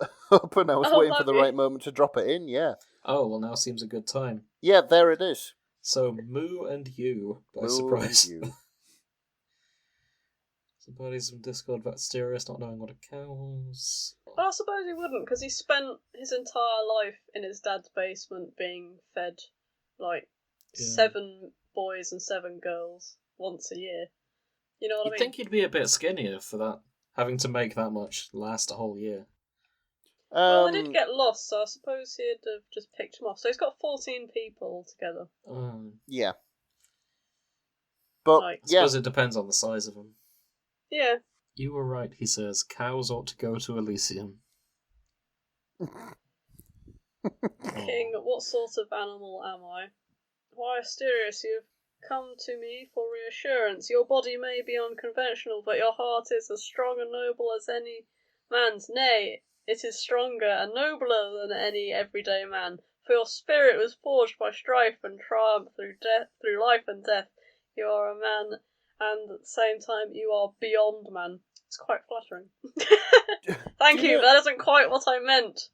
and I was waiting for the right moment to drop it in, yeah. Oh, well, now seems a good time. Yeah, there it is. So, Moo and You by Moo Surprise. and You. Somebody's from Discord about Asterius not knowing what a cow was. Well, I suppose he wouldn't, because he spent his entire life in his dad's basement being fed, like, 7 boys and 7 girls once a year. You know what I mean? You'd think he'd be a bit skinnier for that, having to make that much last a whole year. Well, they did get lost, so I suppose he'd have just picked him off. So he's got 14 people together. Yeah. But, I suppose it depends on the size of them. Yeah. You were right, he says. Cows ought to go to Elysium. King, what sort of animal am I? Why, Asterius, you have come to me for reassurance. Your body may be unconventional, but your heart is as strong and noble as any man's. Nay, it is stronger and nobler than any everyday man. For your spirit was forged by strife and triumph through life and death. You are a man, and at the same time you are beyond man. It's quite flattering. Thank you, but that isn't quite what I meant.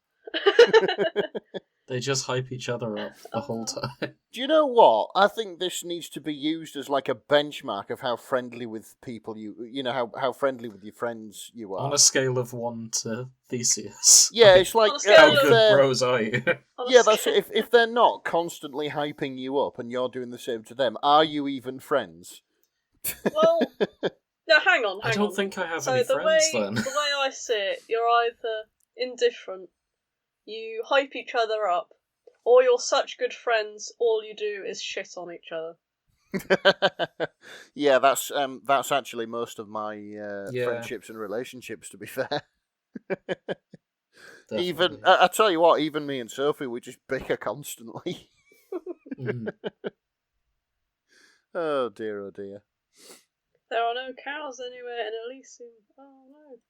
They just hype each other up the whole time. Do you know what? I think this needs to be used as like a benchmark of how friendly with people you know, how friendly with your friends you are. On a scale of 1 to Theseus. Yeah, it's like how good bros are you? Yeah, that's it. If they're not constantly hyping you up and you're doing the same to them, are you even friends? Well, no, hang on. I don't think I have any friends then. The way I see it, you're either indifferent, you hype each other up, or you're such good friends, all you do is shit on each other. Yeah, that's actually most of my friendships and relationships, to be fair. Even I tell you what, even me and Sophie, we just bicker constantly. Oh dear, oh dear. There are no cows anywhere in Elysium. Oh no.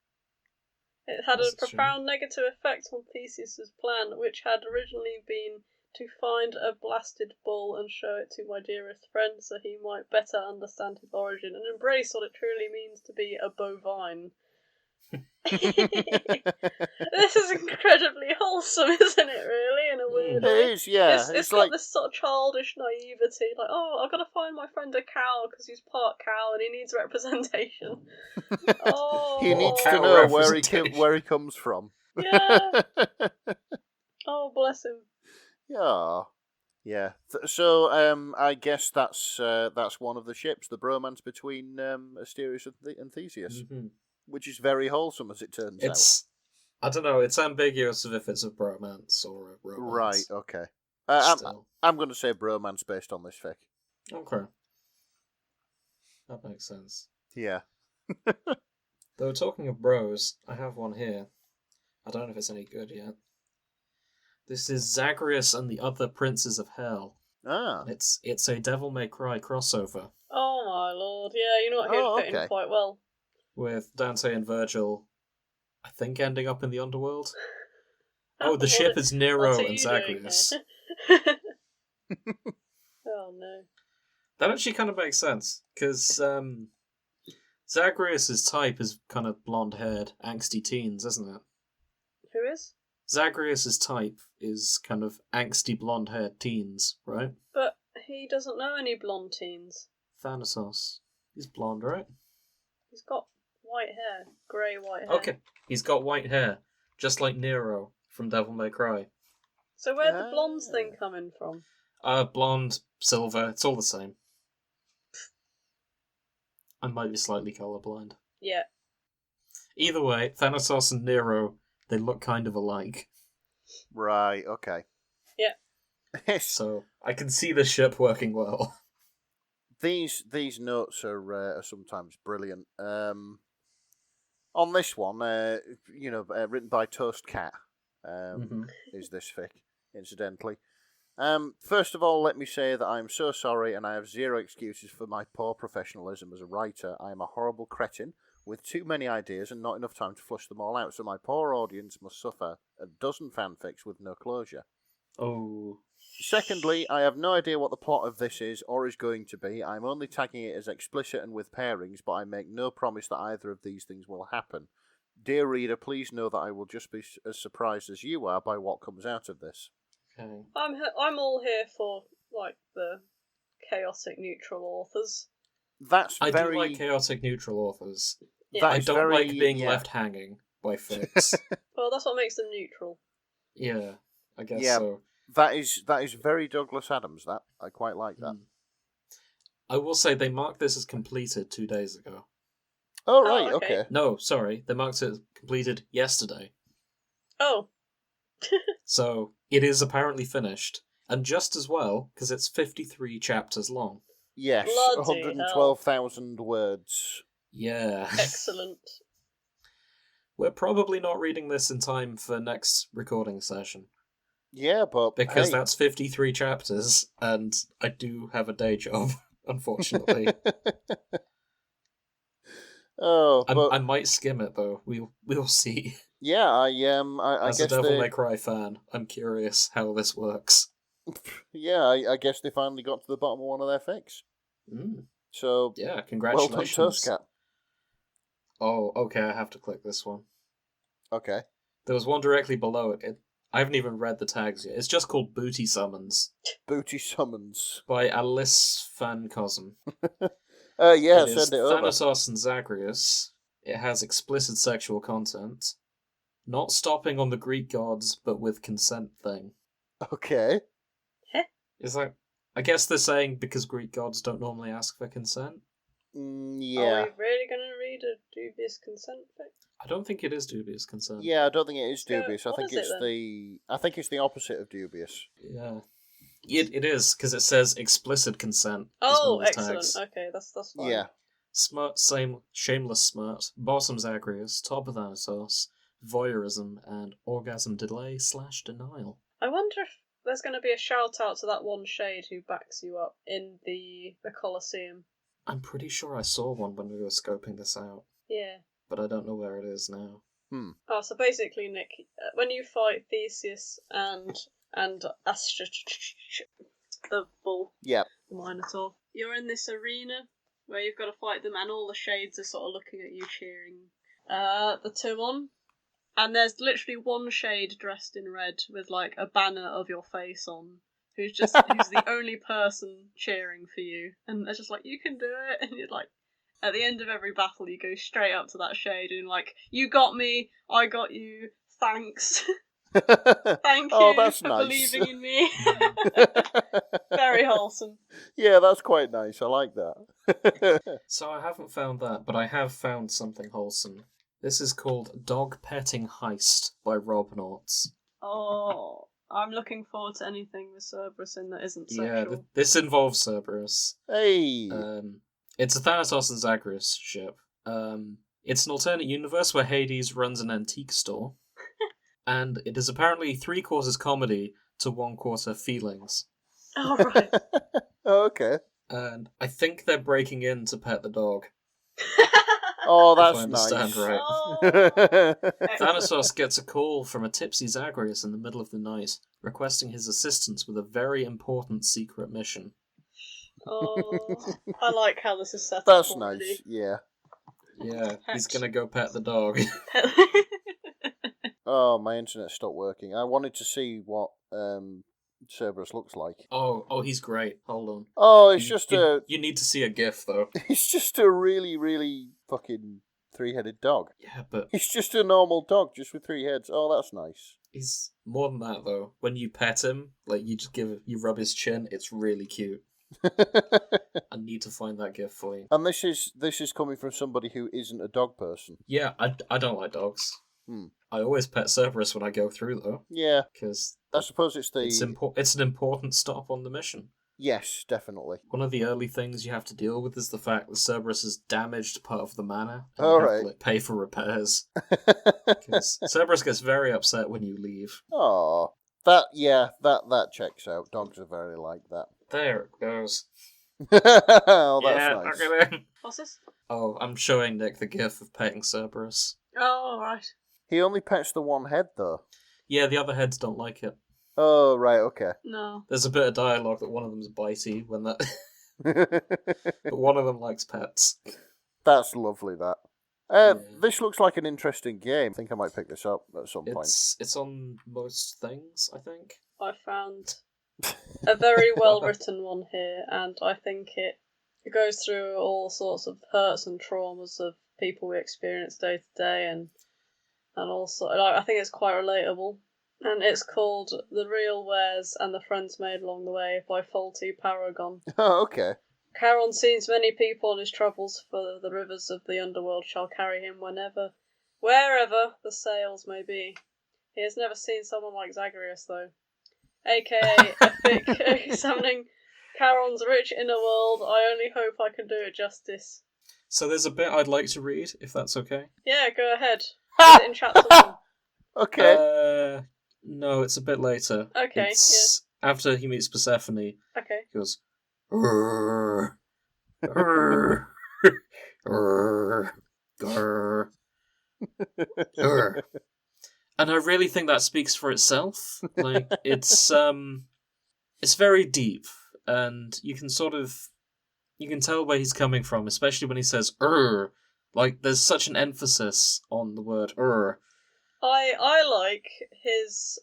It had a profound negative effect on Theseus's plan, which had originally been to find a blasted bull and show it to my dearest friend so he might better understand his origin and embrace what it truly means to be a bovine. This is incredibly wholesome, isn't it, really, in a weird way? It is, yeah. It's got this sort of childish naivety, like, oh, I've got to find my friend a cow because he's part cow and he needs representation. Oh, he needs to know where he comes from. Yeah. Oh, bless him. Yeah. Yeah. So, I guess that's one of the ships, the bromance between Asterius and Theseus. Mm-hmm. Which is very wholesome, as it turns out. I don't know, it's ambiguous if it's a bromance or a romance. Right, okay. I'm going to say bromance based on this fic. Okay. That makes sense. Yeah. Though, talking of bros, I have one here. I don't know if it's any good yet. This is Zagreus and the Other Princes of Hell. Ah. It's a Devil May Cry crossover. Oh my lord, yeah, you know what, he'd fit in quite well. With Dante and Virgil, I think, ending up in the underworld. Oh, the ship is Nero and Zagreus. Oh no. That actually kind of makes sense, because Zagreus' type is kind of blonde-haired, angsty teens, isn't it? Who is? Zagreus' type is kind of angsty blonde-haired teens, right? But he doesn't know any blonde teens. Thanatos. He's blonde, right? He's got white hair. Grey white hair. Okay, he's got white hair, just like Nero from Devil May Cry. So where'd the blondes thing come in from? Blonde, silver, it's all the same. I might be slightly colourblind. Yeah. Either way, Thanatos and Nero, they look kind of alike. Right, okay. Yeah. So, I can see the ship working well. These notes are sometimes brilliant. On this one, written by Toast Cat, is this fic, incidentally. First of all, let me say that I'm so sorry and I have zero excuses for my poor professionalism as a writer. I am a horrible cretin with too many ideas and not enough time to flush them all out, so my poor audience must suffer a dozen fanfics with no closure. Oh. Secondly, I have no idea what the plot of this is or is going to be. I'm only tagging it as explicit and with pairings, but I make no promise that either of these things will happen. Dear reader, please know that I will just be as surprised as you are by what comes out of this. Okay. I'm all here for like the chaotic neutral authors. That's I very... do like chaotic neutral authors. Yeah. I don't very, like being yeah. left hanging by fics. Well, that's what makes them neutral. Yeah, I guess Yeah. so. That is very Douglas Adams, that. I quite like that. I will say they marked this as completed 2 days ago. Oh, right, Oh, okay. okay. No, sorry, they marked it as completed yesterday. Oh. So, it is apparently finished. And just as well, because it's 53 chapters long. Yes, Bloody 112,000 words. Yeah. Excellent. We're probably not reading this in time for next recording session. Yeah, but Because hey. that's 53 chapters, and I do have a day job, unfortunately. But I might skim it, though. We'll see. yeah, I As guess a Devil May Cry fan, I'm curious how this works. Yeah, I guess they finally got to the bottom of one of their fics. So Yeah, well done, congratulations. Toastcat. Oh, okay, I have to click this one. Okay. There was one directly below it. I haven't even read the tags yet. It's just called Booty Summons Booty Summons. by Alice Van Cosm. Yeah, It is send it over. Thanatos and Zagreus. It has explicit sexual content. Not stopping on the Greek gods, but with consent thing. Okay. Is that... I guess they're saying because Greek gods don't normally ask for consent? Are Yeah. we really going to read a dubious consent fic? I don't think it is dubious consent. Yeah, I don't think it is So, dubious. I what think is it it's then? I think it's the opposite of dubious. Yeah. It is, because it says explicit consent. Oh, as well as excellent. tags. Okay, that's fine. Yeah. Smut, shameless smut, bottom Zagreus, top of Thanatos, voyeurism, and orgasm delay / denial. I wonder if there's going to be a shout out to that one shade who backs you up in the Colosseum. I'm pretty sure I saw one when we were scoping this out, Yeah. but I don't know where it is now. Oh, so basically, Nick, when you fight Theseus and the bull, Yeah. the Minotaur, you're in this arena where you've got to fight them, and all the shades are sort of looking at you, cheering the two on. And there's literally one shade dressed in red with like a banner of your face on, who's the only person cheering for you, and they're just like, you can do it, and you're like, at the end of every battle, you go straight up to that shade and you're like, you got me, I got you, thanks. Thank you that's for nice. believing in me. Very wholesome. Yeah, that's quite nice. I like that. So I haven't found that, but I have found something wholesome. This is called Dog Petting Heist by Rob Nortz. Oh, I'm looking forward to anything with Cerberus in that isn't sexual. Yeah, this involves Cerberus. Hey. It's a Thanatos and Zagreus ship. It's an alternate universe where Hades runs an antique store. And it is apparently 3/4 comedy to 1/4 feelings. Oh, right. Oh, okay. And I think they're breaking in to pet the dog. Oh, If I that's understand nice. right. Oh, Thanatos gets a call from a tipsy Zagreus in the middle of the night, requesting his assistance with a very important secret mission. oh, I like how this is set up That's already. nice. Yeah. Yeah, he's gonna go pet the dog. Oh, my internet stopped working. I wanted to see what Cerberus looks like. Oh, he's great. Hold on. Oh, it's just You need to see a GIF though. It's just a really, really fucking 3-headed dog. Yeah, but It's just a normal dog, just with 3 heads. Oh, that's nice. he's more than that though. When you pet him, like you rub his chin, it's really cute. I need to find that GIF for you. And this is coming from somebody who isn't a dog person. Yeah, I don't like dogs. I always pet Cerberus when I go through though, Yeah, because I suppose it's the... it's an important stop on the mission. Yes, definitely. One of the early things you have to deal with is the fact that Cerberus has damaged part of the manor. And All you have right. to, like, pay for repairs. Because Cerberus gets very upset when you leave. Oh, That checks out. Dogs are very like that. There it goes. Oh, that's Yeah, nice. look at him. What's this? Oh, I'm showing Nick the gif of petting Cerberus. Oh, right. He only pets the one head, though. Yeah, the other heads don't like it. Oh, right, okay. No. There's a bit of dialogue that one of them's bitey when that, but one of them likes pets. That's lovely, that. Yeah. This looks like an interesting game. I think I might pick this up at some point. It's on most things, I think. I found a very well written one here, and I think it goes through all sorts of hurts and traumas of people we experience day to day, and also I think it's quite relatable. And it's called The Real Wares and the Friends Made Along the Way by Faulty Paragon. Oh, okay. Charon sees many people on his travels, for the rivers of the underworld shall carry him wherever the sails may be. He has never seen someone like Zagreus, though. AKA Epic, examining Charon's rich inner world. I only hope I can do it justice. So there's a bit I'd like to read, if that's okay. Yeah, go ahead. Is it in chapter 1? Okay. No, it's a bit later. Okay, It's after he meets Persephone. Okay. He goes, "Grr, grr, grr, grr, grr." And I really think that speaks for itself. Like, it's very deep, and you can tell where he's coming from, especially when he says "er." Like, there's such an emphasis on the word "er." I like his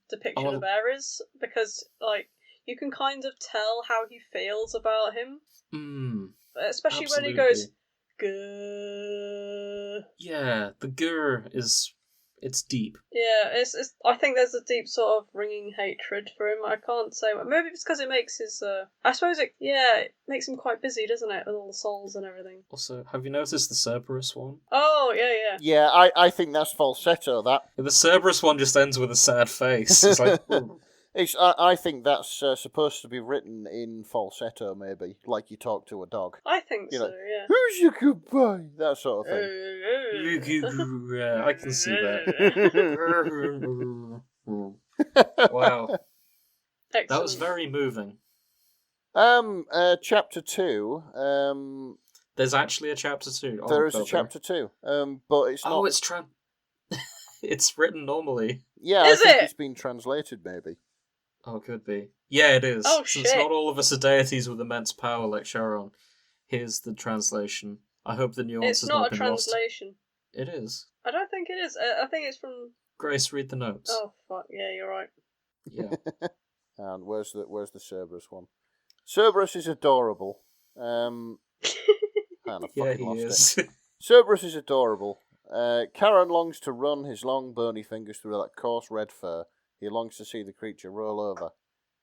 depiction of Ares, because you can kind of tell how he feels about him. Especially Absolutely. when he goes grrr. Yeah, the grr it's deep. Yeah, it's I think there's a deep sort of ringing hatred for him. I can't say maybe it's because it makes his I suppose it makes him quite busy, doesn't it, with all the souls and everything. Also, have you noticed the Cerberus one? Oh, yeah. Yeah, I think that's falsetto, that. The Cerberus one just ends with a sad face. It's like, I think that's supposed to be written in falsetto, maybe, like you talk to a dog. I think so, know, yeah. Who's your goodbye? That sort of thing. yeah, I can see that. Wow. Excellent. That was very moving. Chapter 2. There's actually a chapter 2. There is a chapter 2. But it's not. Oh, it's it's written normally. Yeah, Is I think it? it's been translated, maybe. Oh, it could be. Yeah, it is. Oh, Since shit. not all of us are deities with immense power like Charon. Here's the translation. I hope the nuance It's has not not a been lost. translation. It is. I don't think it is. I think it's from... Grace, read the notes. Oh, fuck. Yeah, you're right. Yeah. And where's the Cerberus one? Cerberus is adorable. And I Yeah, fucking he lost is. it. Cerberus is adorable. Charon longs to run his long bony fingers through that coarse red fur. He longs to see the creature roll over.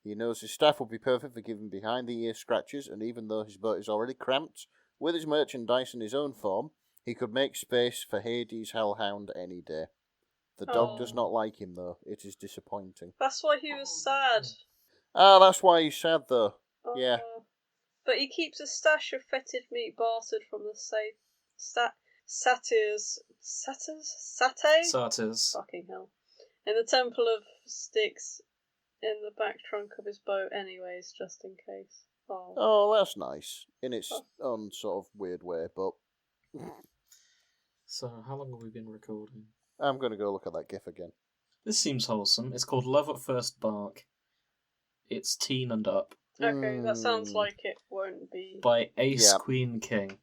He knows his staff will be perfect for giving behind-the-ear scratches, and even though his boat is already cramped, with his merchandise in his own form, he could make space for Hades' hellhound any day. The dog does not like him, though. It is disappointing. That's why he was sad. Ah, that's why he's sad, though. Yeah. But he keeps a stash of fetid meat bartered from the satyrs. Satyrs. Fucking hell. In the Temple of Styx, in the back trunk of his boat anyways, just in case. Oh, that's nice. In its own sort of weird way, but... So, how long have we been recording? I'm going to go look at that gif again. This seems wholesome. It's called Love at First Bark. It's teen and up. Okay, that sounds like it won't be... By Ace Yeah. Queen King.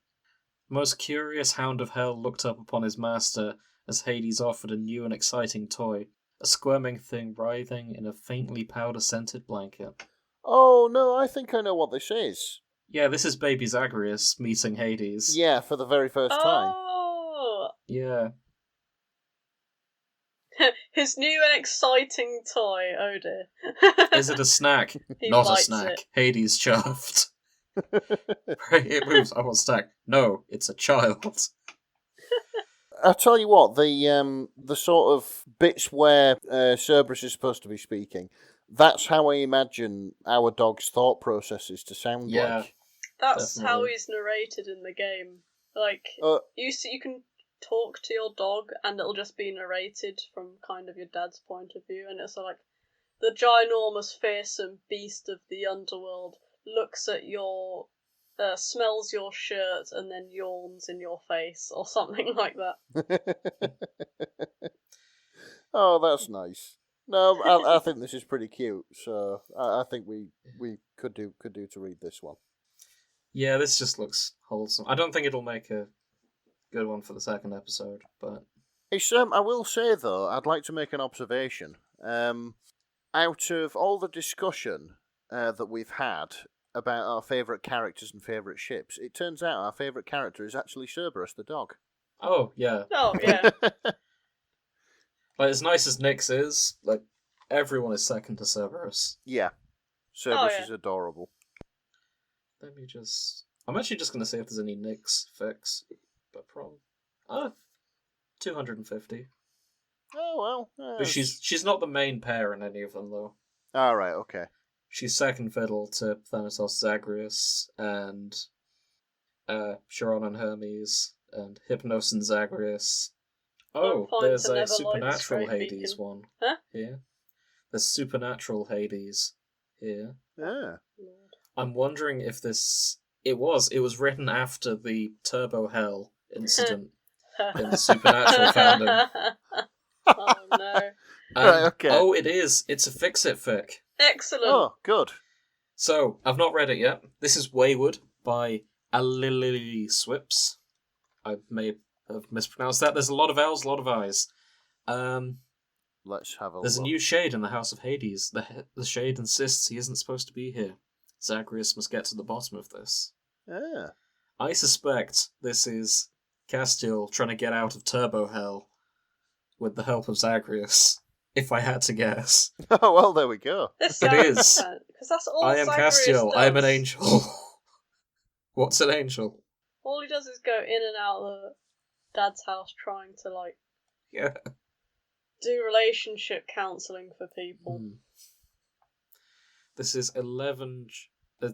Most curious hound of hell looked up upon his master as Hades offered a new and exciting toy. A squirming thing writhing in a faintly powder-scented blanket. Oh, no, I think I know what this is. Yeah, this is baby Zagreus meeting Hades. Yeah, for the very first time. Oh! Yeah. His new and exciting toy, oh dear. Is it a snack? He Not a bites snack. it. Hades chuffed. It moves. I want snack. No, it's a child. I'll tell you what, the sort of bits where Cerberus is supposed to be speaking, that's how I imagine our dog's thought processes to sound like. That's how Definitely. he's narrated in the game. Like, you can talk to your dog and it'll just be narrated from kind of your dad's point of view, and it's like, the ginormous, fearsome beast of the underworld looks at your, smells your shirt, and then yawns in your face, or something like that. Oh, that's nice. No, I think this is pretty cute. So I think we could do to read this one. Yeah, this just looks wholesome. I don't think it'll make a good one for the second episode, but It's I will say though, I'd like to make an observation. Out of all the discussion that we've had about our favourite characters and favourite ships, it turns out our favourite character is actually Cerberus the dog. oh yeah. Oh, yeah. Like, as nice as Nyx is, like, everyone is second to Cerberus. Yeah, Cerberus yeah. is adorable. Let me just... I'm actually just going to see if there's any Nyx fics, but probably... 250. Oh, well. But she's not the main pair in any of them, though. All right, okay. She's second fiddle to Thanatos Zagreus, and Charon and Hermes, and Hypnos and Zagreus. Oh, there's a supernatural Hades one. Huh? Here. There's supernatural Hades here. Yeah. I'm wondering if this... It was written after the Turbo Hell incident in the supernatural fandom. Oh, no. Right, okay. Oh, it is. It's a fix-it fic. Excellent. Oh, good. So, I've not read it yet. This is Wayward by Alili Swips. I may have mispronounced that. There's a lot of L's, a lot of I's. Let's have a There's look. a new shade in the House of Hades. The shade insists he isn't supposed to be here. Zagreus must get to the bottom of this. Yeah. I suspect this is Castiel trying to get out of Turbo Hell with the help of Zagreus, if I had to guess. Oh, well, there we go. This It is. Because that's all I am Zagreus Castiel. does. I am an angel. What's an angel? All he does is go in and out of Dad's house trying to, like, Yeah. do relationship counselling for people. This is 11...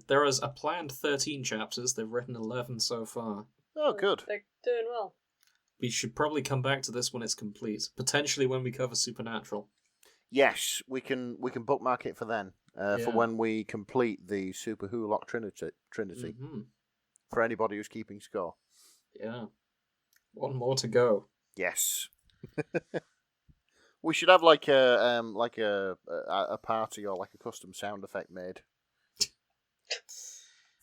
There is a planned 13 chapters. They've written 11 so far. Oh, good. They're doing well. We should probably come back to this when it's complete. Potentially when we cover Supernatural. Yes, we can bookmark it for then. For Yeah. when we complete the Super Who Trinity. Mm-hmm. For anybody who's keeping score. Yeah. One more to go. Yes. We should have like a party or like a custom sound effect made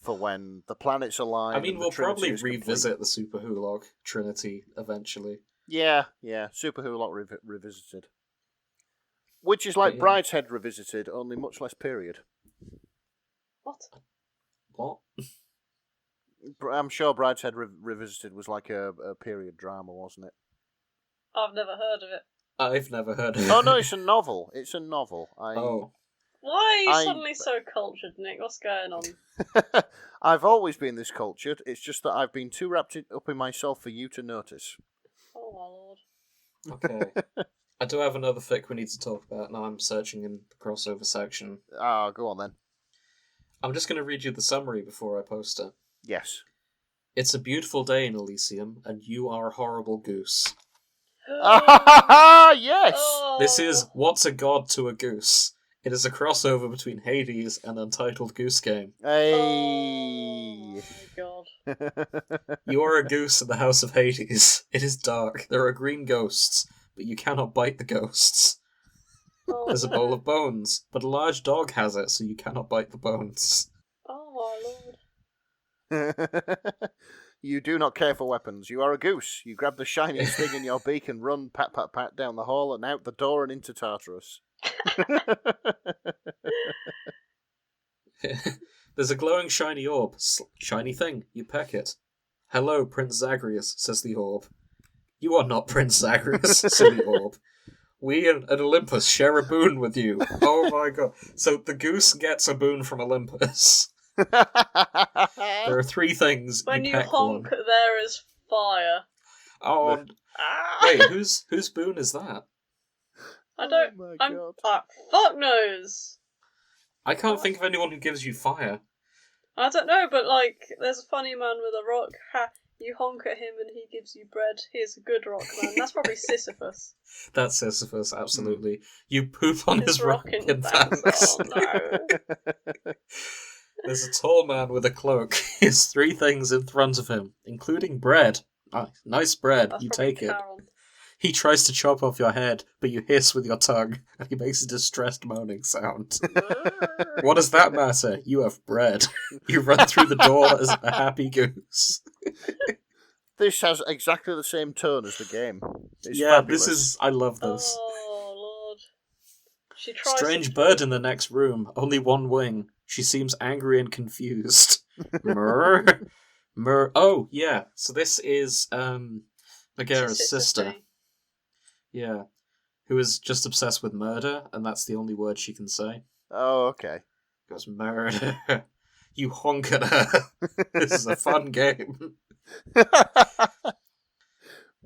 for when the planets align. I mean, and we'll the Trinity probably is complete. revisit the Super Hulog Trinity eventually. Yeah. Super Who revisited, which is like Yeah. Brideshead revisited, only much less period. What? What? I'm sure Brideshead revisited was like a period drama, wasn't it? I've never heard of it. I've never heard of it. Oh no, it's a novel. It's a novel. Oh. Why are you suddenly so cultured, Nick? What's going on? I've always been this cultured. It's just that I've been too wrapped up in myself for you to notice. Oh, my lord. Okay. I do have another fic we need to talk about. Now I'm searching in the crossover section. Ah, go on then. I'm just going to read you the summary before I post it. Yes. It's a beautiful day in Elysium, and you are a horrible goose. Yes! Oh. This is What's a God to a Goose? It is a crossover between Hades and Untitled Goose Game. Hey! Oh, my God. You are a goose in the House of Hades. It is dark. There are green ghosts, but you cannot bite the ghosts. Oh, There's a bowl of bones, but a large dog has it, so you cannot bite the bones. Oh, my lord. You do not care for weapons. You are a goose. You grab the shiny thing in your beak and run pat pat pat down the hall and out the door and into Tartarus. There's a glowing shiny orb. Shiny thing. You peck it. Hello, Prince Zagreus, says the orb. You are not Prince Zagreus, said the orb. We and Olympus share a boon with you. Oh my god. So the goose gets a boon from Olympus. There are three things. When you peck honk, one. there is fire. Oh, Ah! wait, whose boon is that? I don't. Oh my I'm. God. Fuck knows. I can't think of anyone who gives you fire. I don't know, but like, there's a funny man with a rock. Ha! You honk at him and he gives you bread. He's a good rock man. That's probably Sisyphus. That's Sisyphus, absolutely. You poop on his rock rocking and dance. thanks. Oh no. There's a tall man with a cloak. He has 3 things in front of him, including bread. Nice bread, That's you probably take it. Charon. He tries to chop off your head, but you hiss with your tongue, and he makes a distressed moaning sound. What does that matter? You have bread. You run through the door as a happy goose. This has exactly the same tone as the game. It's Yeah, fabulous. I love this. Oh lord. She tries Strange some bird food. in the next room, only 1 wing. She seems angry and confused. Murr. Murr. Oh, yeah. So this is Megara's sister. Toxicity. Yeah. Who is just obsessed with murder, and that's the only word she can say. Oh, okay. Goes, murder. You honk at her. This is a fun game.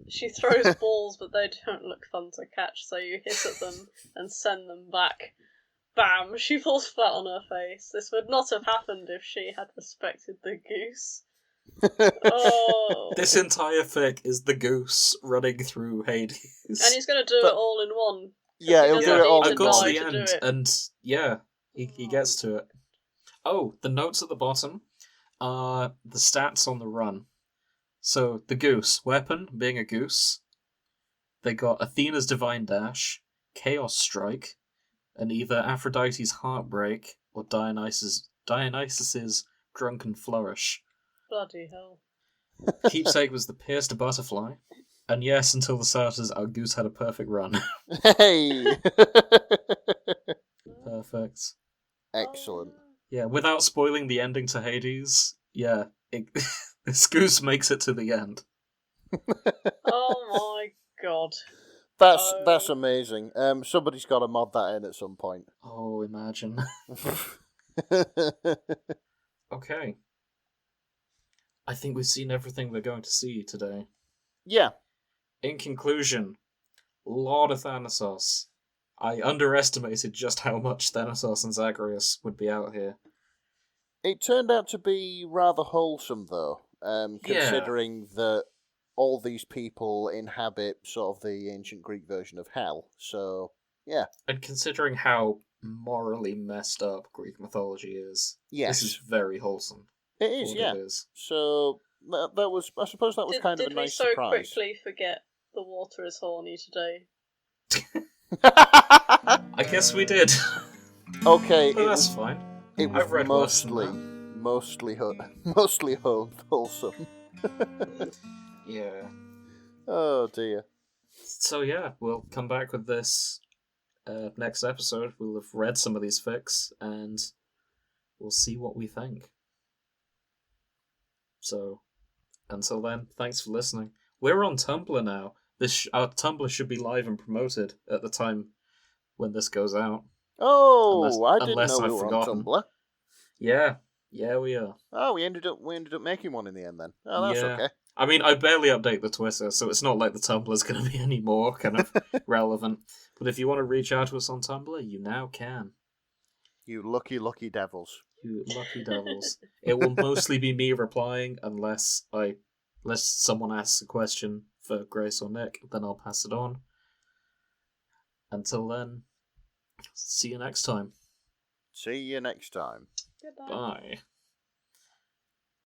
She throws balls, but they don't look fun to catch, so you hiss at them and send them back. Bam! She falls flat on her face. This would not have happened if she had respected the goose. Oh. This entire fic is the goose running through Hades. And he's going to do it all in one. Yeah, he'll doesn't do it all need I in got one. to the to do end, it. and yeah, he gets to it. Oh, the notes at the bottom are the stats on the run. So, the goose. Weapon, being a goose. They got Athena's Divine Dash, Chaos Strike, and either Aphrodite's Heartbreak or Dionysus's Drunken Flourish. Bloody hell. Keepsake was the pierced butterfly. And yes, until the starters, our goose had a perfect run. Hey! Perfect. Excellent. Yeah, without spoiling the ending to Hades, yeah, this goose makes it to the end. Oh my god. That's amazing. Somebody's got to mod that in at some point. Oh, imagine. Okay. I think we've seen everything we're going to see today. Yeah. In conclusion, Lord of Thanatos. I underestimated just how much Thanatos and Zagreus would be out here. It turned out to be rather wholesome, though, considering that all these people inhabit sort of the ancient Greek version of hell. So, yeah. And considering how morally messed up Greek mythology is, Yes. this is very wholesome. It is, yeah. It is. So, that was, I suppose that was kind of a nice surprise. Did we so quickly forget the water is horny today? I guess we did. Okay. But that's fine. It was I've read mostly wholesome. Yeah. Oh dear. So yeah, we'll come back with this next episode. We'll have read some of these fics, and we'll see what we think. So, until then, thanks for listening. We're on Tumblr now. Our Tumblr should be live and promoted at the time when this goes out. Oh, I didn't unless know we I've were forgotten. on Tumblr. Yeah, we are. Oh, we ended up making one in the end then. Oh, that's okay. I mean, I barely update the Twitter, so it's not like the Tumblr's going to be any more kind of relevant. But if you want to reach out to us on Tumblr, you now can. You lucky devils. You lucky devils. It will mostly be me replying unless someone asks a question for Grace or Nick, then I'll pass it on. Until then, see you next time. See you next time. Goodbye. Bye.